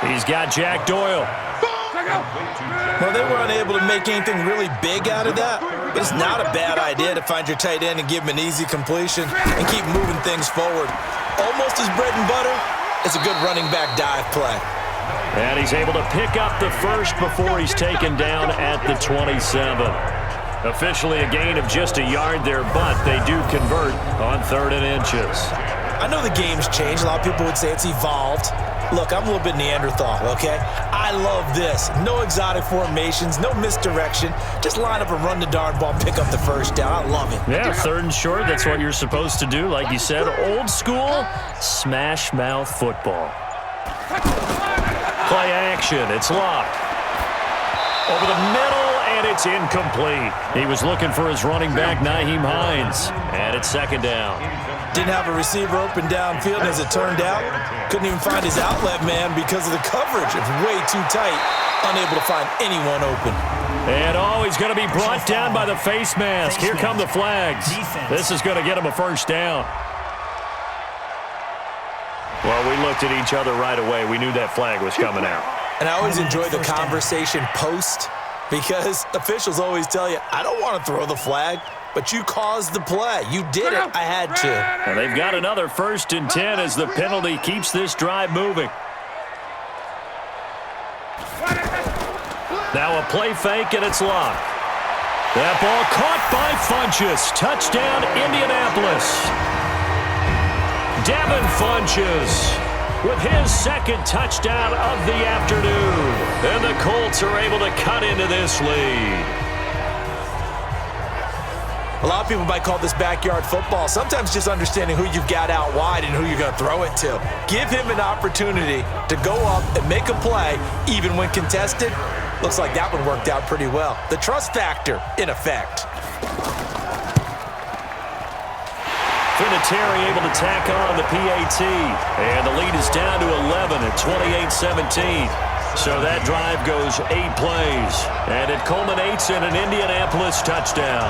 He's got Jack Doyle. Well, they were unable to make anything really big out of that, but it's not a bad idea to find your tight end and give him an easy completion and keep moving things forward. Almost his bread and butter is a good running back dive play. And he's able to pick up the first before he's taken down at the 27. Officially a gain of just a yard there, but they do convert on 3rd and inches. I know the game's changed. A lot of people would say it's evolved. Look, I'm a little bit Neanderthal, okay? I love this. No exotic formations, no misdirection. Just line up and run the darn ball and pick up the first down. I love it. Yeah, 3rd and short, that's what you're supposed to do. Like you said, old school, smash mouth football. Play action, it's locked. Over the middle, and it's incomplete. He was looking for his running back, Nyheim Hines, and it's 2nd down. Didn't have a receiver open downfield, as it turned out. Couldn't even find his outlet man because of the coverage. It's way too tight. Unable to find anyone open. And he's going to be brought down by the face mask. Here come the flags. This is going to get him a 1st down. Well, we looked at each other right away. We knew that flag was coming out. And I always enjoy the conversation post, because officials always tell you, I don't want to throw the flag, but you caused the play. You did it. I had to. And they've got another 1st and 10 as the penalty keeps this drive moving. Now a play fake, and it's locked. That ball caught by Funchess. Touchdown, Indianapolis. Devin Funchess with his 2nd touchdown of the afternoon. And the Colts are able to cut into this lead. A lot of people might call this backyard football. Sometimes just understanding who you've got out wide and who you're going to throw it to. Give him an opportunity to go up and make a play, even when contested. Looks like that one worked out pretty well. The trust factor in effect. Vinatieri able to tack on the PAT. And the lead is down to 11 at 28-17. So that drive goes 8 plays. And it culminates in an Indianapolis touchdown.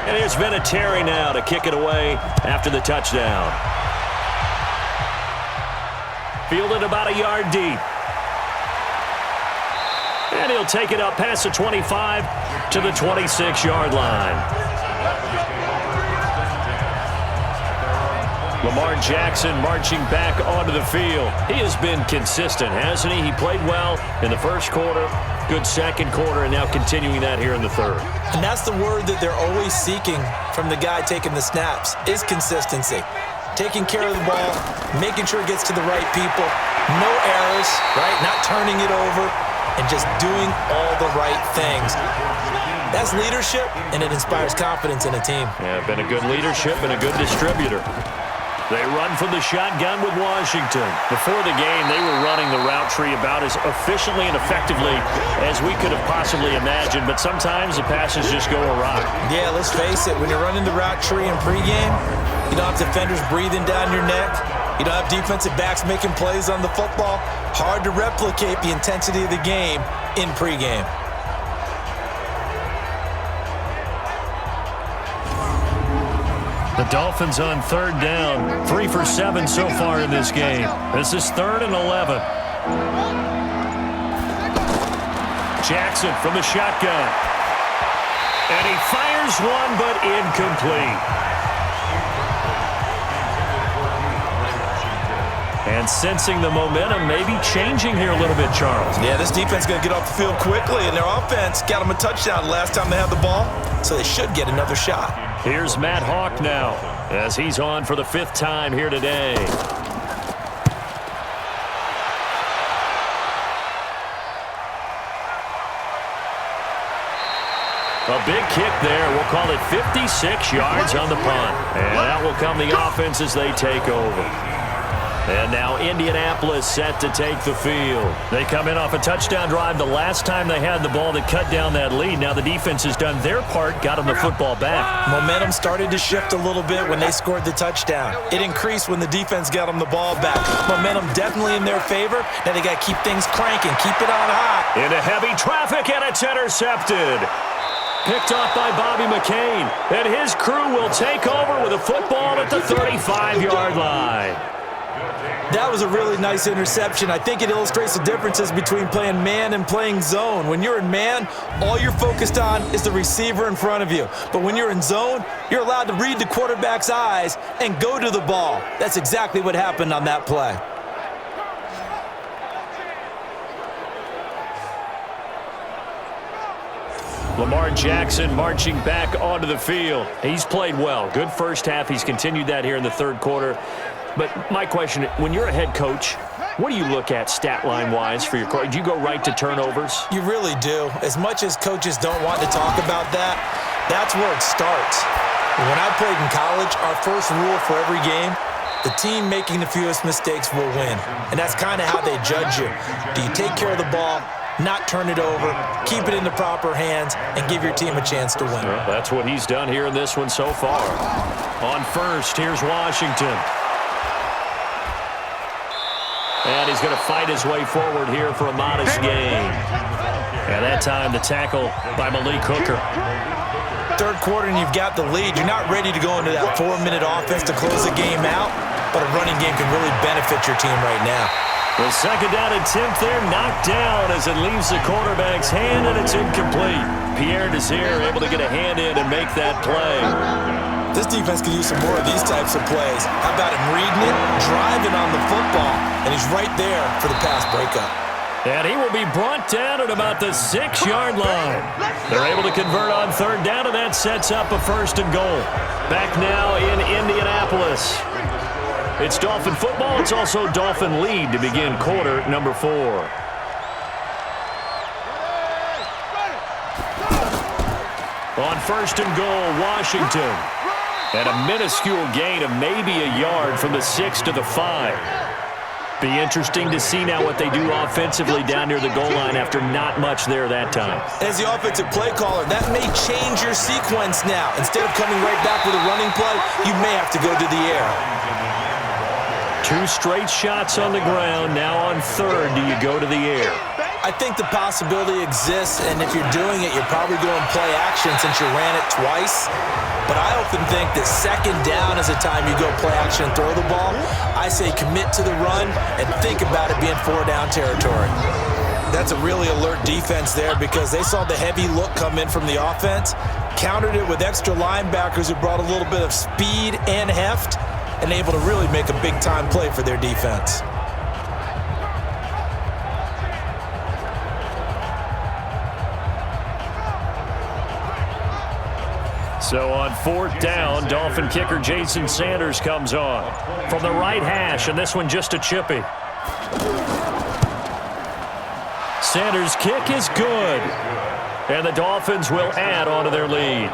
And here's Vinatieri now to kick it away after the touchdown. Fielded about a yard deep. And he'll take it up past the 25 to the 26-yard line. Lamar Jackson marching back onto the field. He has been consistent, hasn't he? He played well in the 1st quarter, good 2nd quarter, and now continuing that here in the 3rd. And that's the word that they're always seeking from the guy taking the snaps, is consistency. Taking care of the ball, making sure it gets to the right people, no errors, right? Not turning it over, and just doing all the right things. That's leadership, and it inspires confidence in a team. Yeah, been a good leadership and a good distributor. They run from the shotgun with Washington. Before the game, they were running the route tree about as efficiently and effectively as we could have possibly imagined, but sometimes the passes just go awry. Yeah, let's face it, when you're running the route tree in pregame, you don't have defenders breathing down your neck. You don't have defensive backs making plays on the football. Hard to replicate the intensity of the game in pregame. The Dolphins on 3rd down, 3 for 7 so far in this game. This is 3rd and 11. Jackson from the shotgun. And he fires one, but incomplete. And sensing the momentum maybe changing here a little bit, Charles. Yeah, this defense is going to get off the field quickly, and their offense got them a touchdown last time they had the ball, so they should get another shot. Here's Matt Hawk now as he's on for the 5th time here today. A big kick there. We'll call it 56 yards on the punt. And out will come the offense as they take over. And now Indianapolis set to take the field. They come in off a touchdown drive the last time they had the ball that cut down that lead. Now the defense has done their part, got them the football back. Momentum started to shift a little bit when they scored the touchdown. It increased when the defense got them the ball back. Momentum definitely in their favor. Now they got to keep things cranking, keep it on high. Into heavy traffic, and it's intercepted. Picked off by Bobby McCain. And his crew will take over with a football at the 35-yard line. That was a really nice interception. I think it illustrates the differences between playing man and playing zone. When you're in man, all you're focused on is the receiver in front of you. But when you're in zone, you're allowed to read the quarterback's eyes and go to the ball. That's exactly what happened on that play. Lamar Jackson marching back onto the field. He's played well. Good first half. He's continued that here in the third quarter. But my question, when you're a head coach, what do you look at stat line-wise for your coach? Do you go right to turnovers? You really do. As much as coaches don't want to talk about that, that's where it starts. When I played in college, our first rule for every game, the team making the fewest mistakes will win. And that's kind of how they judge you. Do you take care of the ball, not turn it over, keep it in the proper hands, and give your team a chance to win? Well, that's what he's done here in this one so far. On first, here's Washington. And he's going to fight his way forward here for a modest gain. And that time, the tackle by Malik Hooker. Third quarter and you've got the lead. You're not ready to go into that 4-minute offense to close the game out, but a running game can really benefit your team right now. The second down attempt there knocked down as it leaves the quarterback's hand, and it's incomplete. Pierre Desir able to get a hand in and make that play. This defense could use some more of these types of plays. How about him reading it, driving on the football, and he's right there for the pass breakup. And he will be brought down at about the 6-yard line. They're able to convert on third down, and that sets up a first and goal. Back now in Indianapolis. It's Dolphin football. It's also Dolphin lead to begin quarter number 4. On first and goal, Washington. And a minuscule gain of maybe a yard from the 6 to the 5. Be interesting to see now what they do offensively down near the goal line after not much there that time. As the offensive play caller, that may change your sequence now. Instead of coming right back with a running play, you may have to go to the air. 2 straight shots on the ground. Now on third, do you go to the air? I think the possibility exists, and if you're doing it, you're probably going play action since you ran it twice. But I often think that second down is the time you go play action and throw the ball. I say commit to the run and think about it being 4-down territory. That's a really alert defense there because they saw the heavy look come in from the offense, countered it with extra linebackers who brought a little bit of speed and heft, and able to really make a big-time play for their defense. So on fourth down, Dolphin kicker Jason Sanders comes on from the right hash, and this one just a chippy. Sanders' kick is good, and the Dolphins will add on to their lead.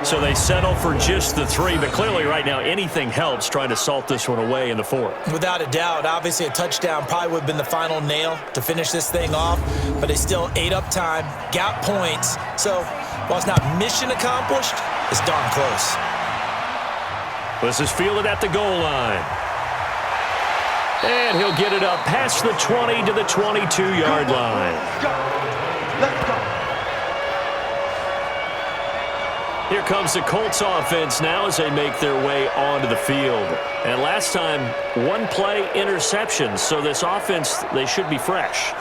So they settle for just the 3, but clearly right now anything helps trying to salt this one away in the 4th. Without a doubt, obviously a touchdown probably would have been the final nail to finish this thing off, but they still ate up time, got points. So while it's not mission accomplished, it's darn close. This is fielded at the goal line. And he'll get it up past the 20 to the 22-yard line. Let's go. Here comes the Colts offense now as they make their way onto the field. And last time, 1 play interception. So this offense, they should be fresh.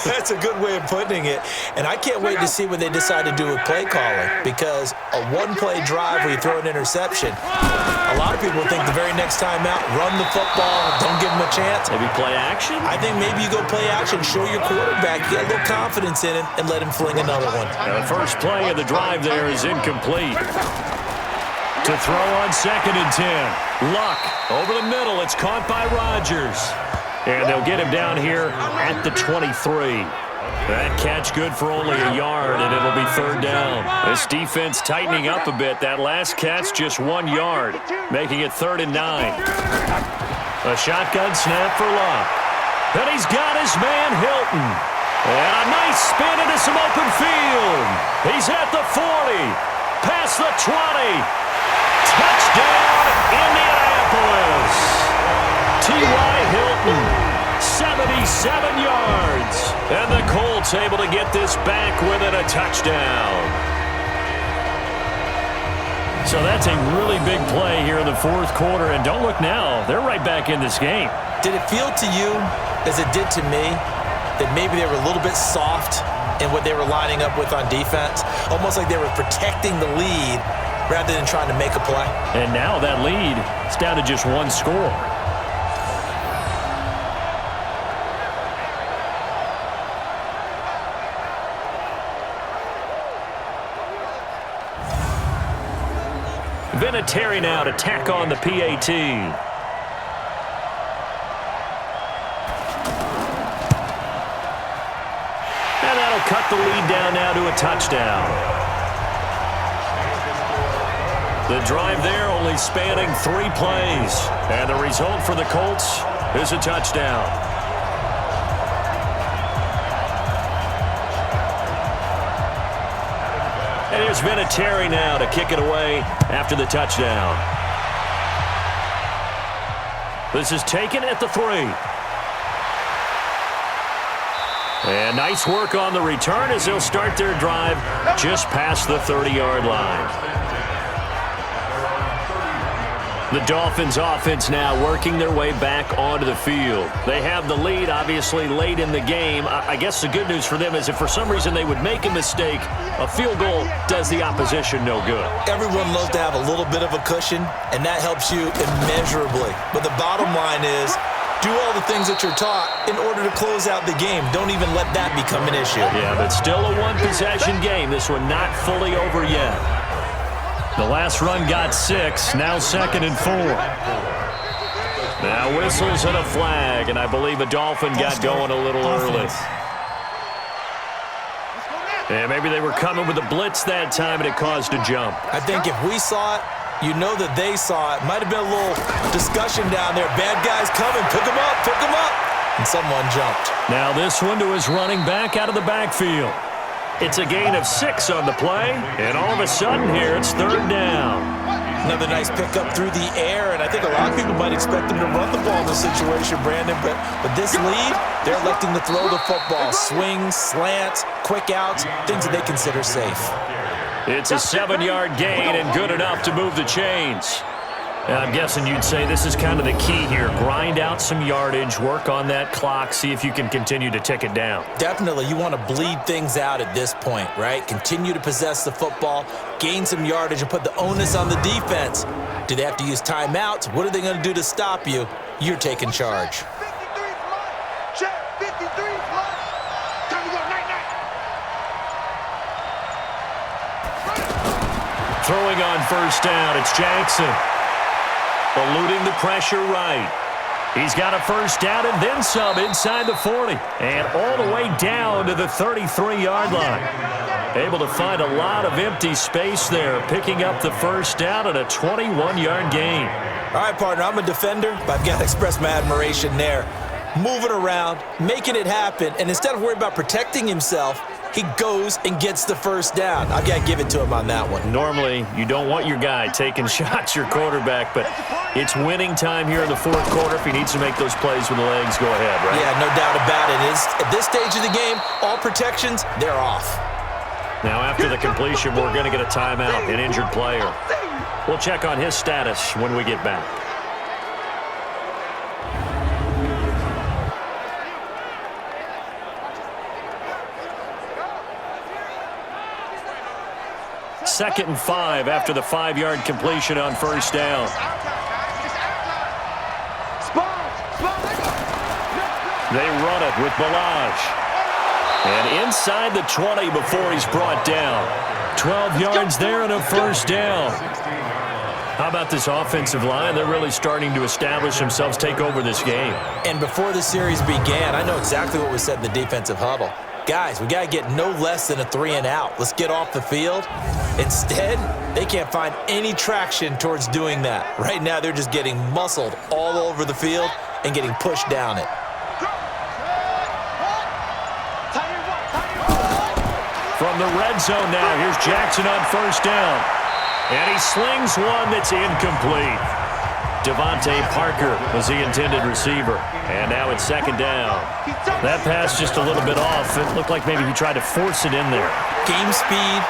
That's a good way of putting it. And I can't wait to see what they decide to do with play calling, because a 1-play drive where you throw an interception, a lot of people think the very next time out, run the football, don't give them a chance. Maybe play action? I think maybe you go play action, show your quarterback, get a little confidence in it, and let him fling another one. Now the first play of the drive there is incomplete. To throw on 2nd and 10. Luck over the middle. It's caught by Rodgers. And they'll get him down here at the 23. That catch good for only a yard, and it'll be 3rd down. This defense tightening up a bit. That last catch just 1 yard, making it 3rd and 9. A shotgun snap for Luck. And he's got his man Hilton. And a nice spin into some open field. He's at the 40. Past the 20. Touchdown, Indianapolis. T.Y. Hilton, 77 yards. And the Colts able to get this back within a touchdown. So that's a really big play here in the fourth quarter. And don't look now. They're right back in this game. Did it feel to you, as it did to me, that maybe they were a little bit soft in what they were lining up with on defense? Almost like they were protecting the lead rather than trying to make a play. And now that lead is down to just one score. Vinatieri now to tack on the PAT. And that'll cut the lead down now to a touchdown. The drive there only spanning 3 plays. And the result for the Colts is a touchdown. And here's Vinatieri now to kick it away after the touchdown. This is taken at the 3. And nice work on the return as they'll start their drive just past the 30-yard line. The Dolphins offense now working their way back onto the field. They have the lead, obviously, late in the game. I guess the good news for them is if for some reason they would make a mistake, a field goal does the opposition no good. Everyone loves to have a little bit of a cushion, and that helps you immeasurably. But the bottom line is, do all the things that you're taught in order to close out the game. Don't even let that become an issue. Yeah, but still a one-possession game. This one not fully over yet. The last run got 6, now 2nd and 4. Now whistles and a flag, and I believe a Dolphin got going a little early. And maybe they were coming with a blitz that time, and it caused a jump. I think if we saw it, you know that they saw it. Might have been a little discussion down there. Bad guys coming. Pick them up. Pick them up. And someone jumped. Now this one to his running back out of the backfield. It's a gain of 6 on the play, and all of a sudden here it's 3rd down. Another nice pickup through the air, and I think a lot of people might expect them to run the ball in this situation, Brandon, but with this lead, they're electing to throw the football. Swings, slants, quick outs, things that they consider safe. It's a 7-yard gain and good enough to move the chains. And I'm guessing you'd say this is kind of the key here. Grind out some yardage, work on that clock, see if you can continue to tick it down. Definitely. You want to bleed things out at this point, right? Continue to possess the football, gain some yardage, and put the onus on the defense. Do they have to use timeouts? What are they going to do to stop you? You're taking charge. 53 flush. Check. 53 flush. Time to go. Night. Throwing on 1st down, it's Jackson. Eluding the pressure right. He's got a 1st down and then some inside the 40. And all the way down to the 33-yard line. Able to find a lot of empty space there, picking up the 1st down and a 21-yard gain. All right, partner, I'm a defender, but I've got to express my admiration there. Moving around, making it happen, and instead of worrying about protecting himself, he goes and gets the 1st down. I've got to give it to him on that one. Normally, you don't want your guy taking shots, your quarterback, but it's winning time here in the 4th quarter. If he needs to make those plays with the legs, go ahead, right? Yeah, no doubt about it. At this stage of the game, all protections, they're off. Now, after the completion, we're going to get a timeout, an injured player. We'll check on his status when we get back. Second and 5 after the 5-yard completion on 1st down. They run it with Balaj. And inside the 20 before he's brought down. 12 yards there and a 1st down. How about this offensive line? They're really starting to establish themselves, take over this game. And before the series began, I know exactly what was said in the defensive huddle. Guys, we got to get no less than a 3-and-out. Let's get off the field. Instead, they can't find any traction towards doing that. Right now, they're just getting muscled all over the field and getting pushed down it. From the red zone now, here's Jackson on 1st down. And he slings one that's incomplete. Devontae Parker was the intended receiver. And now it's 2nd down. That pass just a little bit off. It looked like maybe he tried to force it in there. Game speed,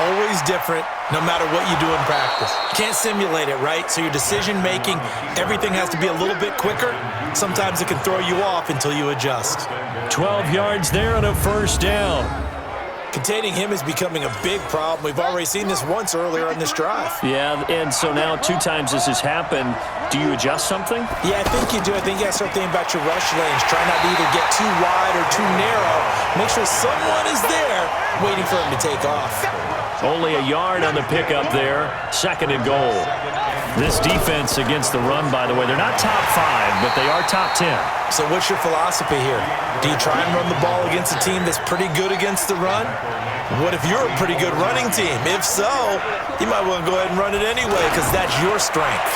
always different. no matter what you do in practice. You can't simulate it, right? So your decision-making, everything has to be a little bit quicker. Sometimes it can throw you off until you adjust. 12 yards there on a first down. Containing him is becoming a big problem. We've already seen this once earlier on this drive. Yeah, and so now 2 times this has happened. Do you adjust something? Yeah, I think you do. I think you got to start thinking about your rush lanes. Try not to either get too wide or too narrow. Make sure someone is there waiting for him to take off. Only a yard on the pickup there. 2nd and goal. This defense against the run, by the way, they're not top 5, but they are top 10. So what's your philosophy here? Do you try and run the ball against a team that's pretty good against the run? What if you're a pretty good running team? If so, you might want to go ahead and run it anyway because that's your strength.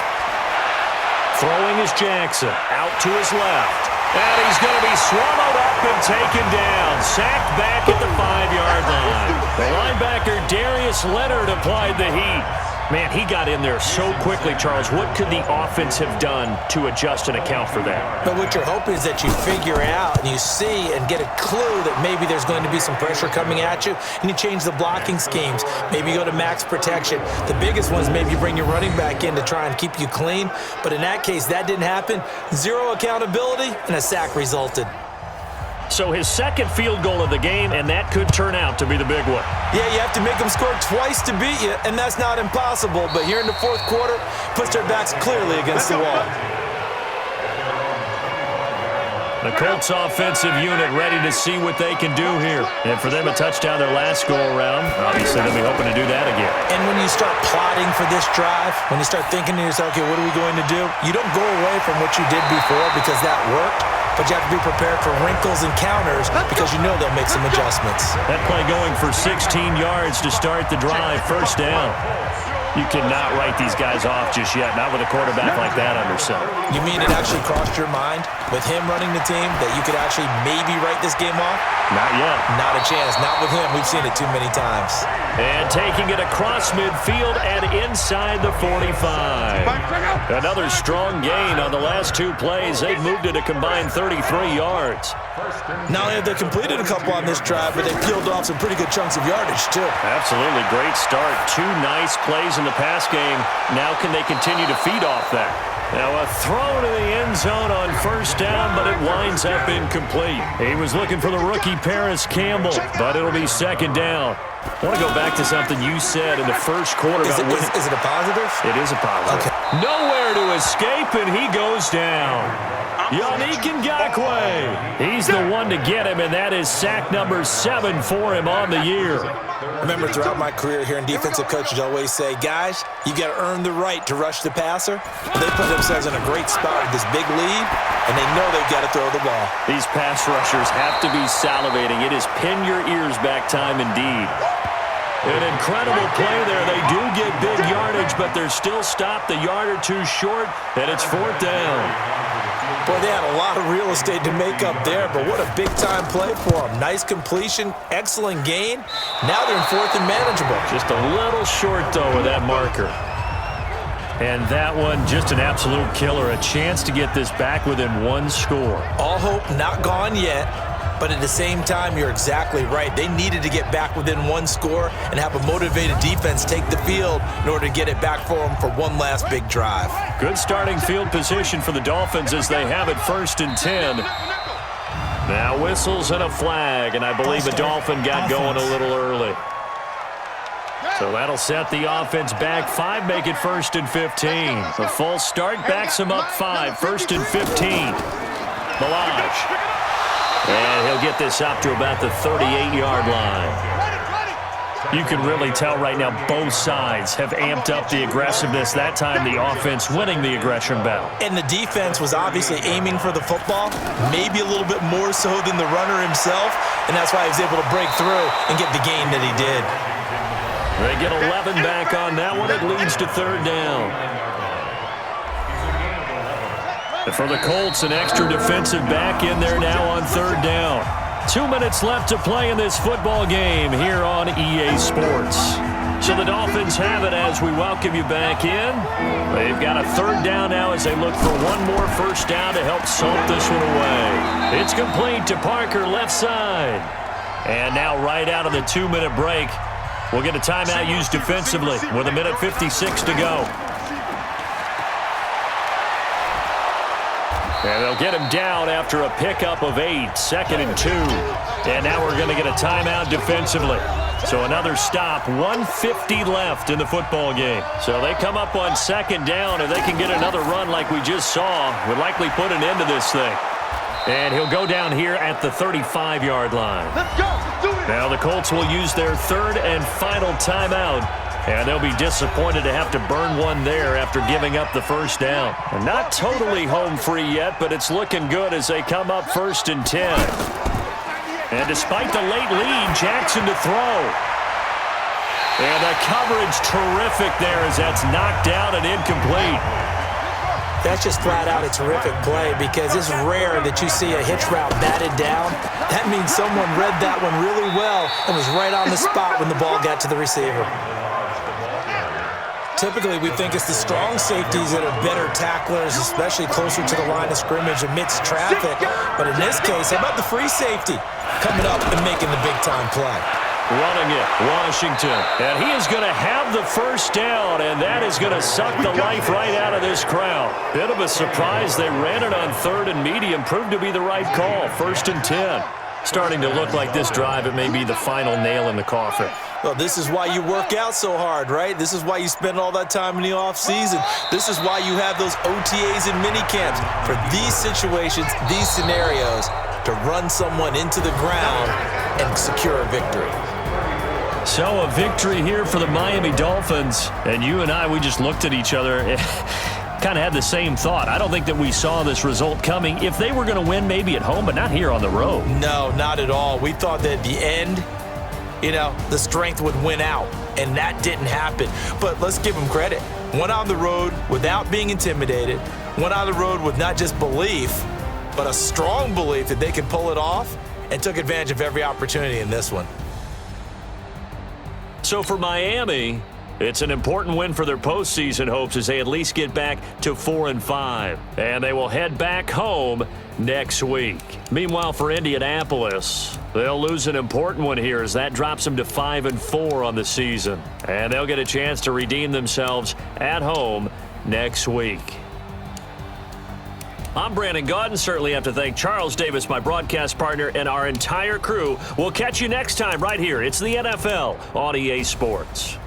Throwing is Jackson. Out to his left. And he's going to be swallowed up and taken down. Sacked back at the 5-yard line. The linebacker Darius Leonard applied the heat. Man, he got in there so quickly, Charles. What could the offense have done to adjust and account for that? But what you're hoping is that you figure out and you see and get a clue that maybe there's going to be some pressure coming at you, and you change the blocking schemes. Maybe you go to max protection. The biggest one is maybe you bring your running back in to try and keep you clean. But in that case, that didn't happen. 0 accountability, and a sack resulted. So his 2nd field goal of the game, and that could turn out to be the big one. Yeah, you have to make them score twice to beat you, and that's not impossible. But here in the 4th quarter, puts their backs clearly against the wall. The Colts offensive unit ready to see what they can do here. And for them, a touchdown their last go-around. Obviously, they'll be hoping to do that again. And when you start plotting for this drive, when you start thinking to yourself, okay, what are we going to do? You don't go away from what you did before because that worked. But you have to be prepared for wrinkles and counters because you know they'll make some adjustments. That play going for 16 yards to start the drive. First down. You cannot write these guys off just yet, not with a quarterback like that under center. You mean it actually crossed your mind with him running the team that you could actually maybe write this game off? Not yet. Not a chance. Not with him. We've seen it too many times. And taking it across midfield and inside the 45. Another strong gain on the last 2 plays. They've moved it a combined 33 yards. Not only have they completed a couple on this drive, but they peeled off some pretty good chunks of yardage, too. Absolutely. Great start. 2 nice plays in the pass game. Now can they continue to feed off that? Now a throw to the end zone on first down, but it winds up incomplete. He was looking for the rookie Paris Campbell, but it'll be 2nd down. I want to go back to something you said in the first quarter. Is it a positive? It is a positive. Okay. Nowhere to escape, and he goes down. Yannick Ngakoue. He's the one to get him, and that is sack number 7 for him on the year. Remember, throughout my career here in defensive coaches always say, guys, you got to earn the right to rush the passer. They put themselves in a great spot with this big lead, and they know they've got to throw the ball. These pass rushers have to be salivating. It is pin your ears back time indeed. An incredible play there. They do get big yardage, but they're still stopped a yard or 2 short, and it's 4th down. Boy, they had a lot of real estate to make up there, but what a big-time play for them. Nice completion, excellent gain. Now they're in 4th and manageable. Just a little short, though, with that marker. And that one, just an absolute killer. A chance to get this back within 1 score. All hope not gone yet. But at the same time, you're exactly right. They needed to get back within 1 score and have a motivated defense take the field in order to get it back for them for one last big drive. Good starting field position for the Dolphins as they have it 1st and 10. Now whistles and a flag, and I believe the Dolphin got going a little early. So that'll set the offense back 5, make it 1st and 15. The false start backs him up 5, 1st and 15. Balaj. And he'll get this up to about the 38-yard line. You can really tell right now both sides have amped up the aggressiveness. That time the offense winning the aggression battle. And the defense was obviously aiming for the football, maybe a little bit more so than the runner himself, and that's why he was able to break through and get the gain that he did. They get 11 back on that one. It leads to 3rd down. And for the Colts, an extra defensive back in there now on 3rd down. 2 minutes left to play in this football game here on EA Sports. So the Dolphins have it as we welcome you back in. They've got a 3rd down now as they look for 1 more first down to help salt this one away. It's complete to Parker left side. And now right out of the 2-minute break, will get a timeout used defensively with 1:56 to go. And they'll get him down after a pickup of 8, 2nd and 2. And now we're going to get a timeout defensively. So another stop, 1:50 left in the football game. So they come up on 2nd down, and they can get another run like we just saw. Would likely put an end to this thing. And he'll go down here at the 35-yard line. Let's go. Let's do it. Now the Colts will use their 3rd and final timeout. And they'll be disappointed to have to burn one there after giving up the 1st down. And not totally home free yet, but it's looking good as they come up 1st and 10. And despite the late lead, Jackson to throw. And the coverage terrific there as that's knocked down and incomplete. That's just flat out a terrific play because it's rare that you see a hitch route batted down. That means someone read that one really well and was right on the spot when the ball got to the receiver. Typically, we think it's the strong safeties that are better tacklers, especially closer to the line of scrimmage amidst traffic. But in this case, how about the free safety coming up and making the big-time play? Running it, Washington. And he is going to have the 1st down, and that is going to suck the life right out of this crowd. Bit of a surprise. They ran it on 3rd and medium. Proved to be the right call. 1st and 10. Starting to look like this drive, it may be the final nail in the coffin. Well, this is why you work out so hard, right? This is why you spend all that time in the offseason. This is why you have those OTAs and minicamps for these situations, these scenarios, to run someone into the ground and secure a victory. So a victory here for the Miami Dolphins. And you and I, we just looked at each other. Kind of had the same thought. I don't think that we saw this result coming. If they were going to win, maybe at home, but not here on the road. No, not at all. We thought that at the end, the strength would win out, and that didn't happen. But let's give them credit. Went on the road without being intimidated. Went on the road with not just belief, but a strong belief that they could pull it off, and took advantage of every opportunity in this one. So for Miami, it's an important win for their postseason hopes as they at least get back to 4-5. And they will head back home next week. Meanwhile, for Indianapolis, they'll lose an important one here as that drops them to 5-4 on the season. And they'll get a chance to redeem themselves at home next week. I'm Brandon Gaudin. Certainly have to thank Charles Davis, my broadcast partner, and our entire crew. We'll catch you next time right here. It's the NFL on EA Sports.